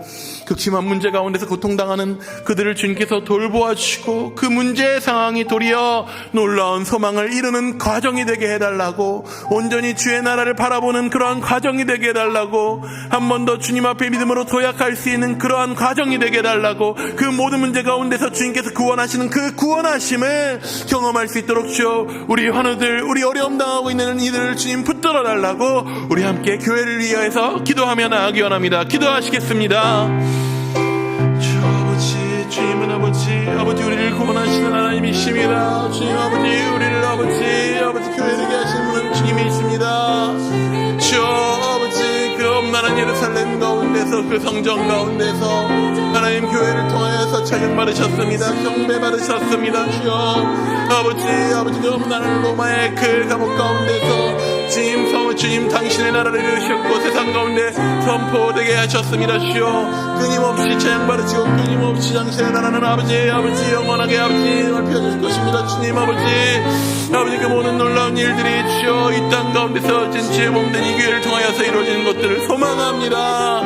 극심한 문제 가운데서 고통당하는 그들을 주님께서 돌보아 주시고 그 문제의 상황이 도리어 놀라운 소망을 이루는 과정이 되게 해달라고, 온전히 주의 나라를 바라보는 그러한 과정이 되게 해달라고, 한 번 더 주님 앞에 믿음으로 도약할 수 있는 그러한 과정이 되게 해달라고, 그 모든 문제 가운데서 주님께서 구원하시는 그 구원하심을 경험할 수 있도록 주여, 우리 환우들, 우리 어려움 당하고 있는 이들을 주님 붙들어 달라고 우리 함께 교회를 위하여서 기도하며 나아가기 원합니다. 기도하시겠습니다. 주 아버지, 주님은 아버지 우리를 구원하시는 하나님이십니다. 주님 아버지, 우리를 아버지 교회 되게 하시는 분은 주님이십니다. 주 아버지, 그 엄난한 예루살렘 가운데서, 그 성전 가운데서 하나님 교회를 통하여서 찬양받으셨습니다. 경배받으셨습니다. 주여 아버지, 그 엄난한 로마의 그 감옥 가운데서 주님 당신의 나라를 이루셨고 세상 가운데 선포되게 하셨습니다. 주여 끊임없이 찬양받으시고 끊임없이 당신의 나라는 아버지 영원하게 아버지 펴주실 것입니다. 주님 아버지, 그 모든 놀라운 일들이 주여 이 땅 가운데서 진주의 몸된 이 교회를 통하여서 이루어지는 것들을 소망합니다.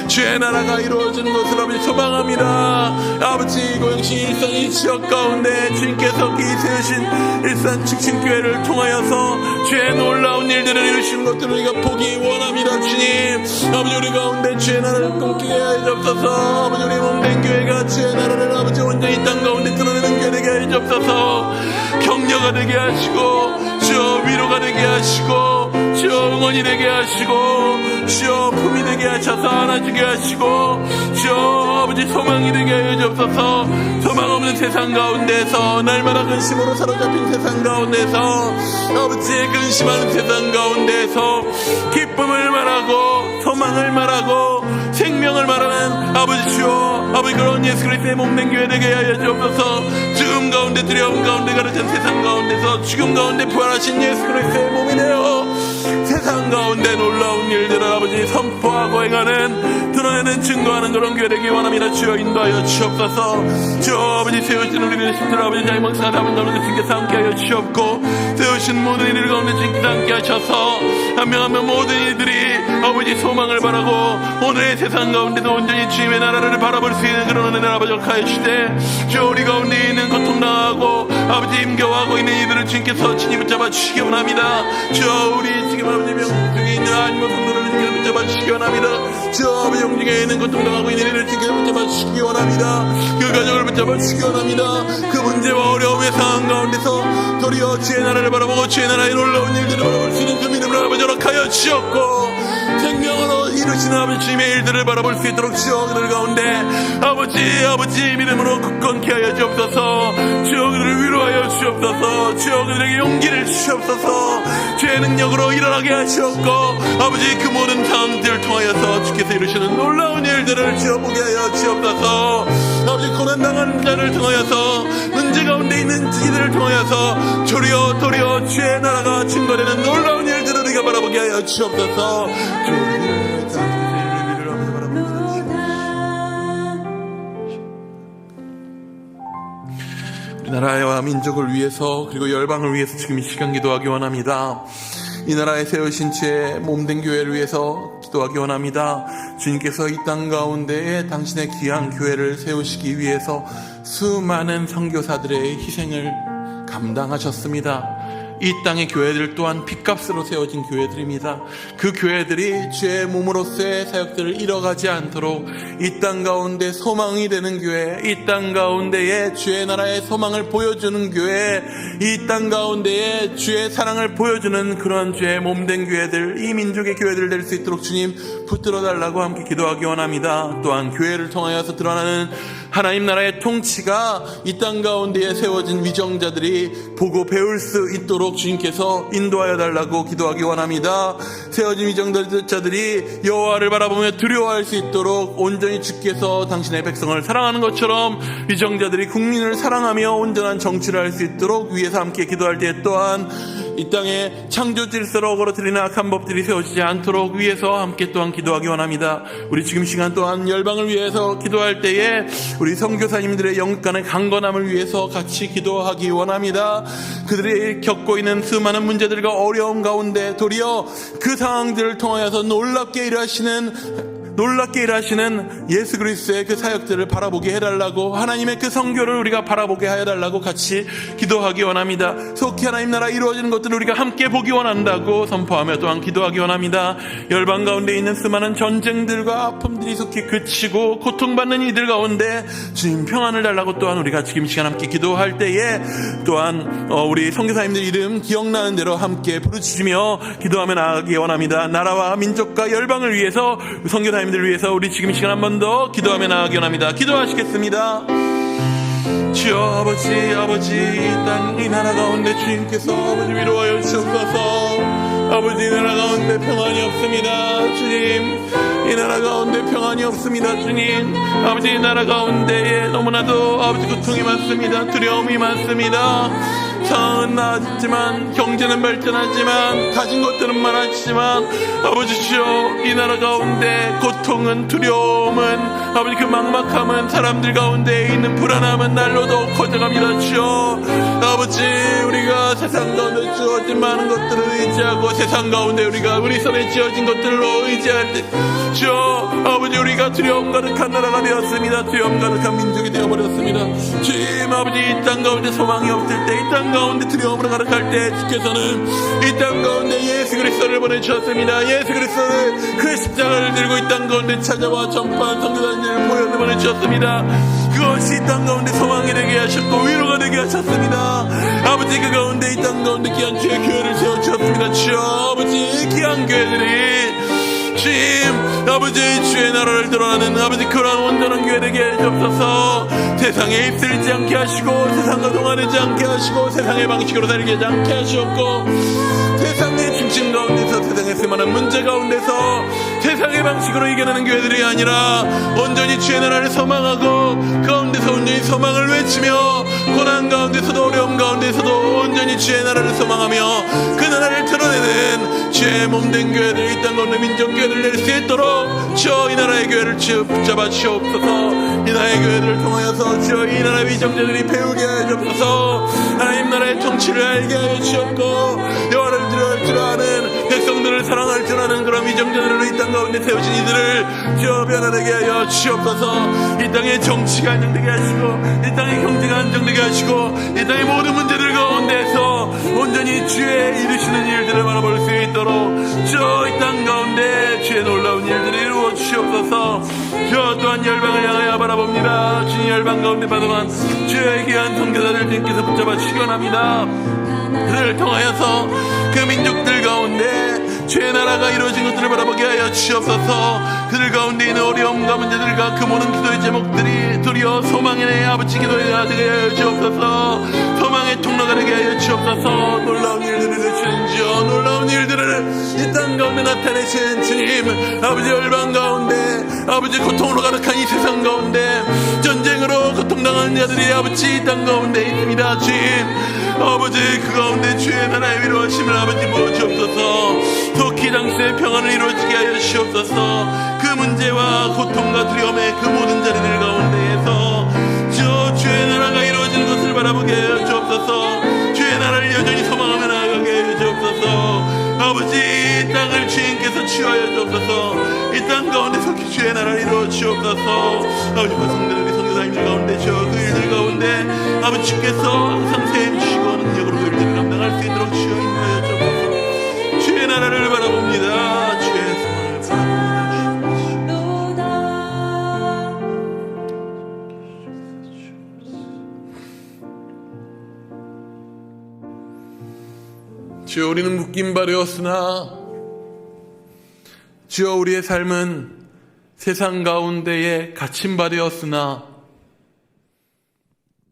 주의 나라가 이루어지는 것을 아버지 소망합니다. 아버지, 고영시 일산 이 지역 가운데 주님께서 이 세우신 일산 직신교회를 통하여서 주의 놀라운 일들을 이루시는 것들을 우리가 보기 원합니다. 주님 아버지, 우리 가운데 주의 나라를 꿈꾸게 하여 주옵소서. 아버지, 우리 몸된 교회가 주의 나라를 아버지 온전히 이 땅 가운데 드러내는 교회 되게 하여 주옵소서. 격려가 되게 하시고 주여 위로가 되게 하시고 주여 영원히 되게 하시고 주여 품이 되게 하셔서 안아주게 하시고 주여 아버지 소망이 되게 하여 주옵소서. 소망 없는 세상 가운데서 날마다 근심으로 사로잡힌 세상 가운데서 아버지의 근심하는 세상 가운데서 기쁨을 말하고 소망을 말하고 생명을 말하는 아버지 주여 아버지 그런 예수 그리스도의 몸된 교회 되게 하여 주옵소서. 죽음 가운데 두려움 가운데 가르친 세상 가운데서 죽음 가운데 부활하신 예수 그리스도의 몸이 되어 세상 가운데 놀라운 일들을 아버지 선포하고 행하는 드러내는 증거하는 그런 교회 되기 원합니다. 주여 인도하여 주옵소서. 주여 아버지 세우신 우리를 십들 아버지 자유망사가 담은 가운데 주께서 함께하여 주옵고 세우신 모든 이들 가운데 주께서 함께 하셔서 한 명 한 명 모든 이들이 아버지 소망을 바라고 오늘의 세상 가운데도 온전히 주님의 나라를 바라볼 수 있는 그런 은혜를 아버지 역하여 주시되 주여 우리 가운데 있는 고통당하고 아버지 힘겨워하고 있는 이들을 주님께서 친히 붙잡아 주시기 원합니다. 주여 우리 지금 아버지 명중에 있는 하나님의 성도를 주님께서 붙잡아 주시기 원합니다. 주여 아버지 영중에 있는 고통당하고 있는 이들을 주님께서 붙잡아 주시기 원합니다. 그 가정을 붙잡아 주시기 원합니다. 그 문제와 어려움의 상황 가운데서 도리어 주의 나라를 바라보고 주의 나라의 놀라운 일들을 바라볼 수 있는 그 믿음을 아버지 허락하여 주셨고 생명으로 이루시는 아버지 주님의 일들을 바라볼 수 있도록 주여 그들 가운데 아버지 믿음으로 굳건케 하여 주옵소서. 주여 그들을 위로하여 주옵소서. 주여 그들에게 용기를 주옵소서. 주의 능력으로 일어나게 하시옵고 아버지 그 모든 상황들을 통하여서 주께서 이루시는 놀라운 일들을 주여 보게 하여 주옵소서. 아버지 고난당한 자를 통하여서 문제 가운데 있는 이들을 통하여서 도리어 주의 나라가 증거되는 놀라운 일들을 우리가 바라보게 하여 주옵소서. 나라와 민족을 위해서 그리고 열방을 위해서 지금 이 시간 기도하기 원합니다. 이 나라에 세우신 주의 몸된 교회를 위해서 기도하기 원합니다. 주님께서 이 땅 가운데에 당신의 귀한 교회를 세우시기 위해서 수많은 선교사들의 희생을 감당하셨습니다. 이 땅의 교회들 또한 핏값으로 세워진 교회들입니다. 그 교회들이 주의 몸으로서의 사역들을 잃어가지 않도록 이 땅 가운데 소망이 되는 교회, 이 땅 가운데에 주의 나라의 소망을 보여주는 교회, 이 땅 가운데에 주의 사랑을 보여주는 그런 주의 몸된 교회들, 이 민족의 교회들 될 수 있도록 주님 붙들어 달라고 함께 기도하기 원합니다. 또한 교회를 통하여서 드러나는 하나님 나라의 통치가 이 땅 가운데에 세워진 위정자들이 보고 배울 수 있도록 주님께서 인도하여 달라고 기도하기 원합니다. 세워진 위정자들이 여호와를 바라보며 두려워할 수 있도록 온전히 주께서 당신의 백성을 사랑하는 것처럼 위정자들이 국민을 사랑하며 온전한 정치를 할 수 있도록 위에서 함께 기도할 때 또한 이 땅에 창조 질서로 어그러뜨리는 악한 법들이 세워지지 않도록 위해서 함께 또한 기도하기 원합니다. 우리 지금 시간 또한 열방을 위해서 기도할 때에 우리 선교사님들의 영간의 강건함을 위해서 같이 기도하기 원합니다. 그들이 겪고 있는 수많은 문제들과 어려움 가운데 도리어 그 상황들을 통하여서 놀랍게 일하시는 예수 그리스도의 그 사역들을 바라보게 해달라고, 하나님의 그 성교를 우리가 바라보게 해달라고 같이 기도하기 원합니다. 속히 하나님 나라 이루어지는 것들을 우리가 함께 보기 원한다고 선포하며 또한 기도하기 원합니다. 열방 가운데 있는 수많은 전쟁들과 아픔들이 속히 그치고 고통받는 이들 가운데 주님 평안을 달라고 또한 우리가 지금 시간 함께 기도할 때에 또한 우리 선교사님들 이름 기억나는 대로 함께 부르짖으며 기도하며 나아가기 원합니다. 나라와 민족과 열방을 위해서 선교사님들 위해서 우리 지금 이 시간 한 번 더 기도하며 나아가기 원합니다. 기도하시겠습니다. 주여 아버지 이 나라 가운데 주님께서 아버지 위로하여 주옵소서. 아버지 이 나라 가운데 평안이 없습니다. 주님 이 나라 가운데 평안이 없습니다. 주님 아버지 이 나라 가운데에 너무나도 아버지 고통이 많습니다. 두려움이 많습니다. 상황은 나아졌지만 경제는 발전하지만 가진 것들은 많았지만 아버지 주여 이 나라 가운데 고통은 두려움은 아버지 그 막막함은 사람들 가운데 있는 불안함은 날로 더욱 커져갑니다. 주여 아버지 우리가 세상 가운데 주어진 많은 것들을 의지하고 세상 가운데 우리가 우리 손에 쥐어진 것들로 의지할 때 주여 아버지 우리가 두려움 가득한 나라가 되었습니다. 두려움 가득한 민족이 되어버렸습니다. 주님 아버지 이 땅 가운데 소망이 없을 때 이 땅 가운데 두려움으로 가득할 때 주께서는 이 땅 가운데 예수 그리스도를 보내주셨습니다. 예수 그리스도를 그 십자가를 들고 이 땅 가운데 찾아와 전파한 선교사님들을 보내주셨습니다. 그것이 이 땅 가운데 소망이 되게 하셨고 위로가 되게 하셨습니다. 아버지 그 가운데 이 땅 가운데 귀한 주의 교회를 세워주셨습니다. 주여 아버지 귀한 교회들이 주님 아버지 주의 나라를 드러나는 아버지 그런 온전한 교회 되게 해주옵소서. 세상에 입술지 않게 하시고 세상과 동화되지 않게 하시고 세상의 방식으로 살게 하지 않게 하시옵고 세상의 중심 가운데서 세상의 수많은 문제 가운데서 세상의 방식으로 이겨내는 교회들이 아니라 온전히 주의 나라를 소망하고 가운데서 온전히 소망을 외치며 고난 가운데서도 어려움 가운데서도 온전히 주의 나라를 소망하며 그 나라를 드러내는 주의 몸된 교회들 이 땅 가운데 민족 교회들 낼 수 있도록 주여 이 나라의 교회를 붙잡아 주옵소서. 이 나라의 교회들을 통하여서 주여 이 나라의 위정자들이 배우게 하여 주옵소서. 하나님 나라의 통치를 알게 하여 주옵고 여호와를 두려워할 줄 아는 백성들을 사랑할 줄 아는 그런 위정자들을 이 땅 가운데 세우신 이들을 주여 변화되게 하여 주옵소서. 이 땅의 정치가 안정되게 하시고 이 땅의 경제가 안정되게 하시고 이 땅의 모든 문제들 가운데서 온전히 주의 이루시는 일들을 바라볼 수 있도록 주여 이 땅 가운데 주의 놀라운 일들을 이루어 주시옵소서. 주여 또한 열방을 향하여 바라봅니다. 주님 열방 가운데 바라만 주의 귀한 성교사를 주님께서 붙잡아 주시원합니다. 그들을 통하여서 그 민족들 가운데 주의 나라가 이루어진 것들을 바라보게 하여 주시옵소서. 그들 가운데 있는 어려움과 문제들과 그 모든 기도의 제목들이 도리어 소망의 아버지 기도가 되게 하여 주옵소서. 소망의 통로가 되게 하여 주옵소서. 놀라운 일들을 이루시는 주여 놀라운 일들을 이 땅 가운데 나타내신 주님 아버지 열방 가운데 아버지 고통으로 가득한 이 세상 가운데 전쟁으로 고통당하는 자들이 아버지 이 땅 가운데 있습니다. 주님 아버지 그 가운데 주의 나라의 위로하심을 아버지 부어주옵소서. 속히 당신의 평안을 이루어지게 하여 주옵소서. 그 문제와 고통과 두려움의 그 모든 자리들 가운데에서 주의 나라가 이루어지는 것을 바라보게 하여 주옵소서. 주의 나라를 여전히 소망하며 나아가게 하여 주옵소서. 아버지 이 땅을 주님께서 치유하여 주옵소서. 이 땅 가운데 속히 주의 나라를 이루어 주옵소서. 아버지 성도들 성교사님들 가운데 주여 그 일들 가운데 아버지 주께서 항상 세임 주시고 능력으로 그 일들을 감당할 수 있도록 주여 인도하여 주옵소서. 주의 나라를 바라봅니다. 주의 소망을 바라봅니다. 주여 우리는 묶인 바 되었으나 주여 우리의 삶은 세상 가운데에 갇힌 바 되었으나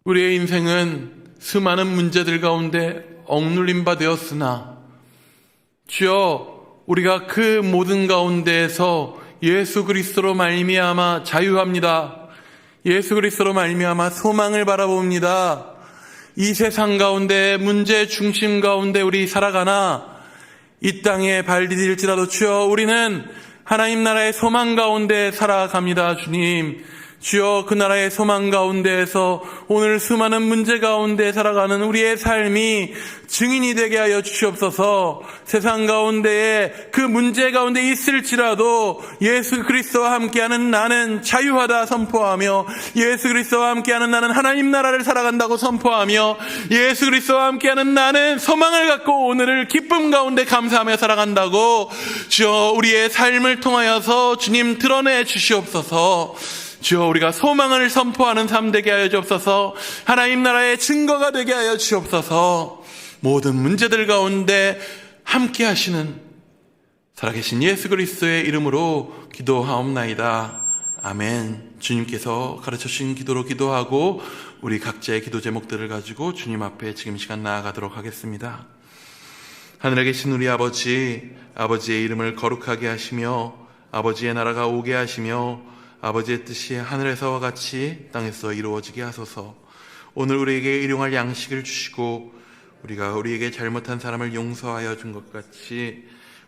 우리의 인생은 수많은 문제들 가운데 억눌린 바 되었으나 주여 우리가 그 모든 가운데에서 예수 그리스도로 말미암아 자유합니다. 예수 그리스도로 말미암아 소망을 바라봅니다. 이 세상 가운데 문제 중심 가운데 우리 살아가나 이 땅에 발 디딜지라도 주여 우리는 하나님 나라의 소망 가운데 살아갑니다. 주님 주여 그 나라의 소망 가운데에서 오늘 수많은 문제 가운데 살아가는 우리의 삶이 증인이 되게 하여 주시옵소서. 세상 가운데에 그 문제 가운데 있을지라도 예수 그리스도와 함께하는 나는 자유하다 선포하며 예수 그리스도와 함께하는 나는 하나님 나라를 살아간다고 선포하며 예수 그리스도와 함께하는 나는 소망을 갖고 오늘을 기쁨 가운데 감사하며 살아간다고 주여 우리의 삶을 통하여서 주님 드러내 주시옵소서. 주여 우리가 소망을 선포하는 삶 되게 하여 주옵소서. 하나님 나라의 증거가 되게 하여 주옵소서. 모든 문제들 가운데 함께 하시는 살아계신 예수 그리스도의 이름으로 기도하옵나이다. 아멘. 주님께서 가르쳐주신 기도로 기도하고 우리 각자의 기도 제목들을 가지고 주님 앞에 지금 시간 나아가도록 하겠습니다. 하늘에 계신 우리 아버지, 아버지의 이름을 거룩하게 하시며 아버지의 나라가 오게 하시며 아버지의 뜻이 하늘에서와 같이 땅에서 이루어지게 하소서. 오늘 우리에게 일용할 양식을 주시고 우리가 우리에게 잘못한 사람을 용서하여 준 것 같이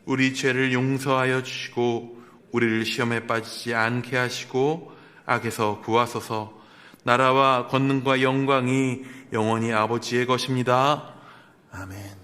우리 죄를 용서하여 주시고 우리를 시험에 빠지지 않게 하시고 악에서 구하소서. 나라와 권능과 영광이 영원히 아버지의 것입니다. 아멘.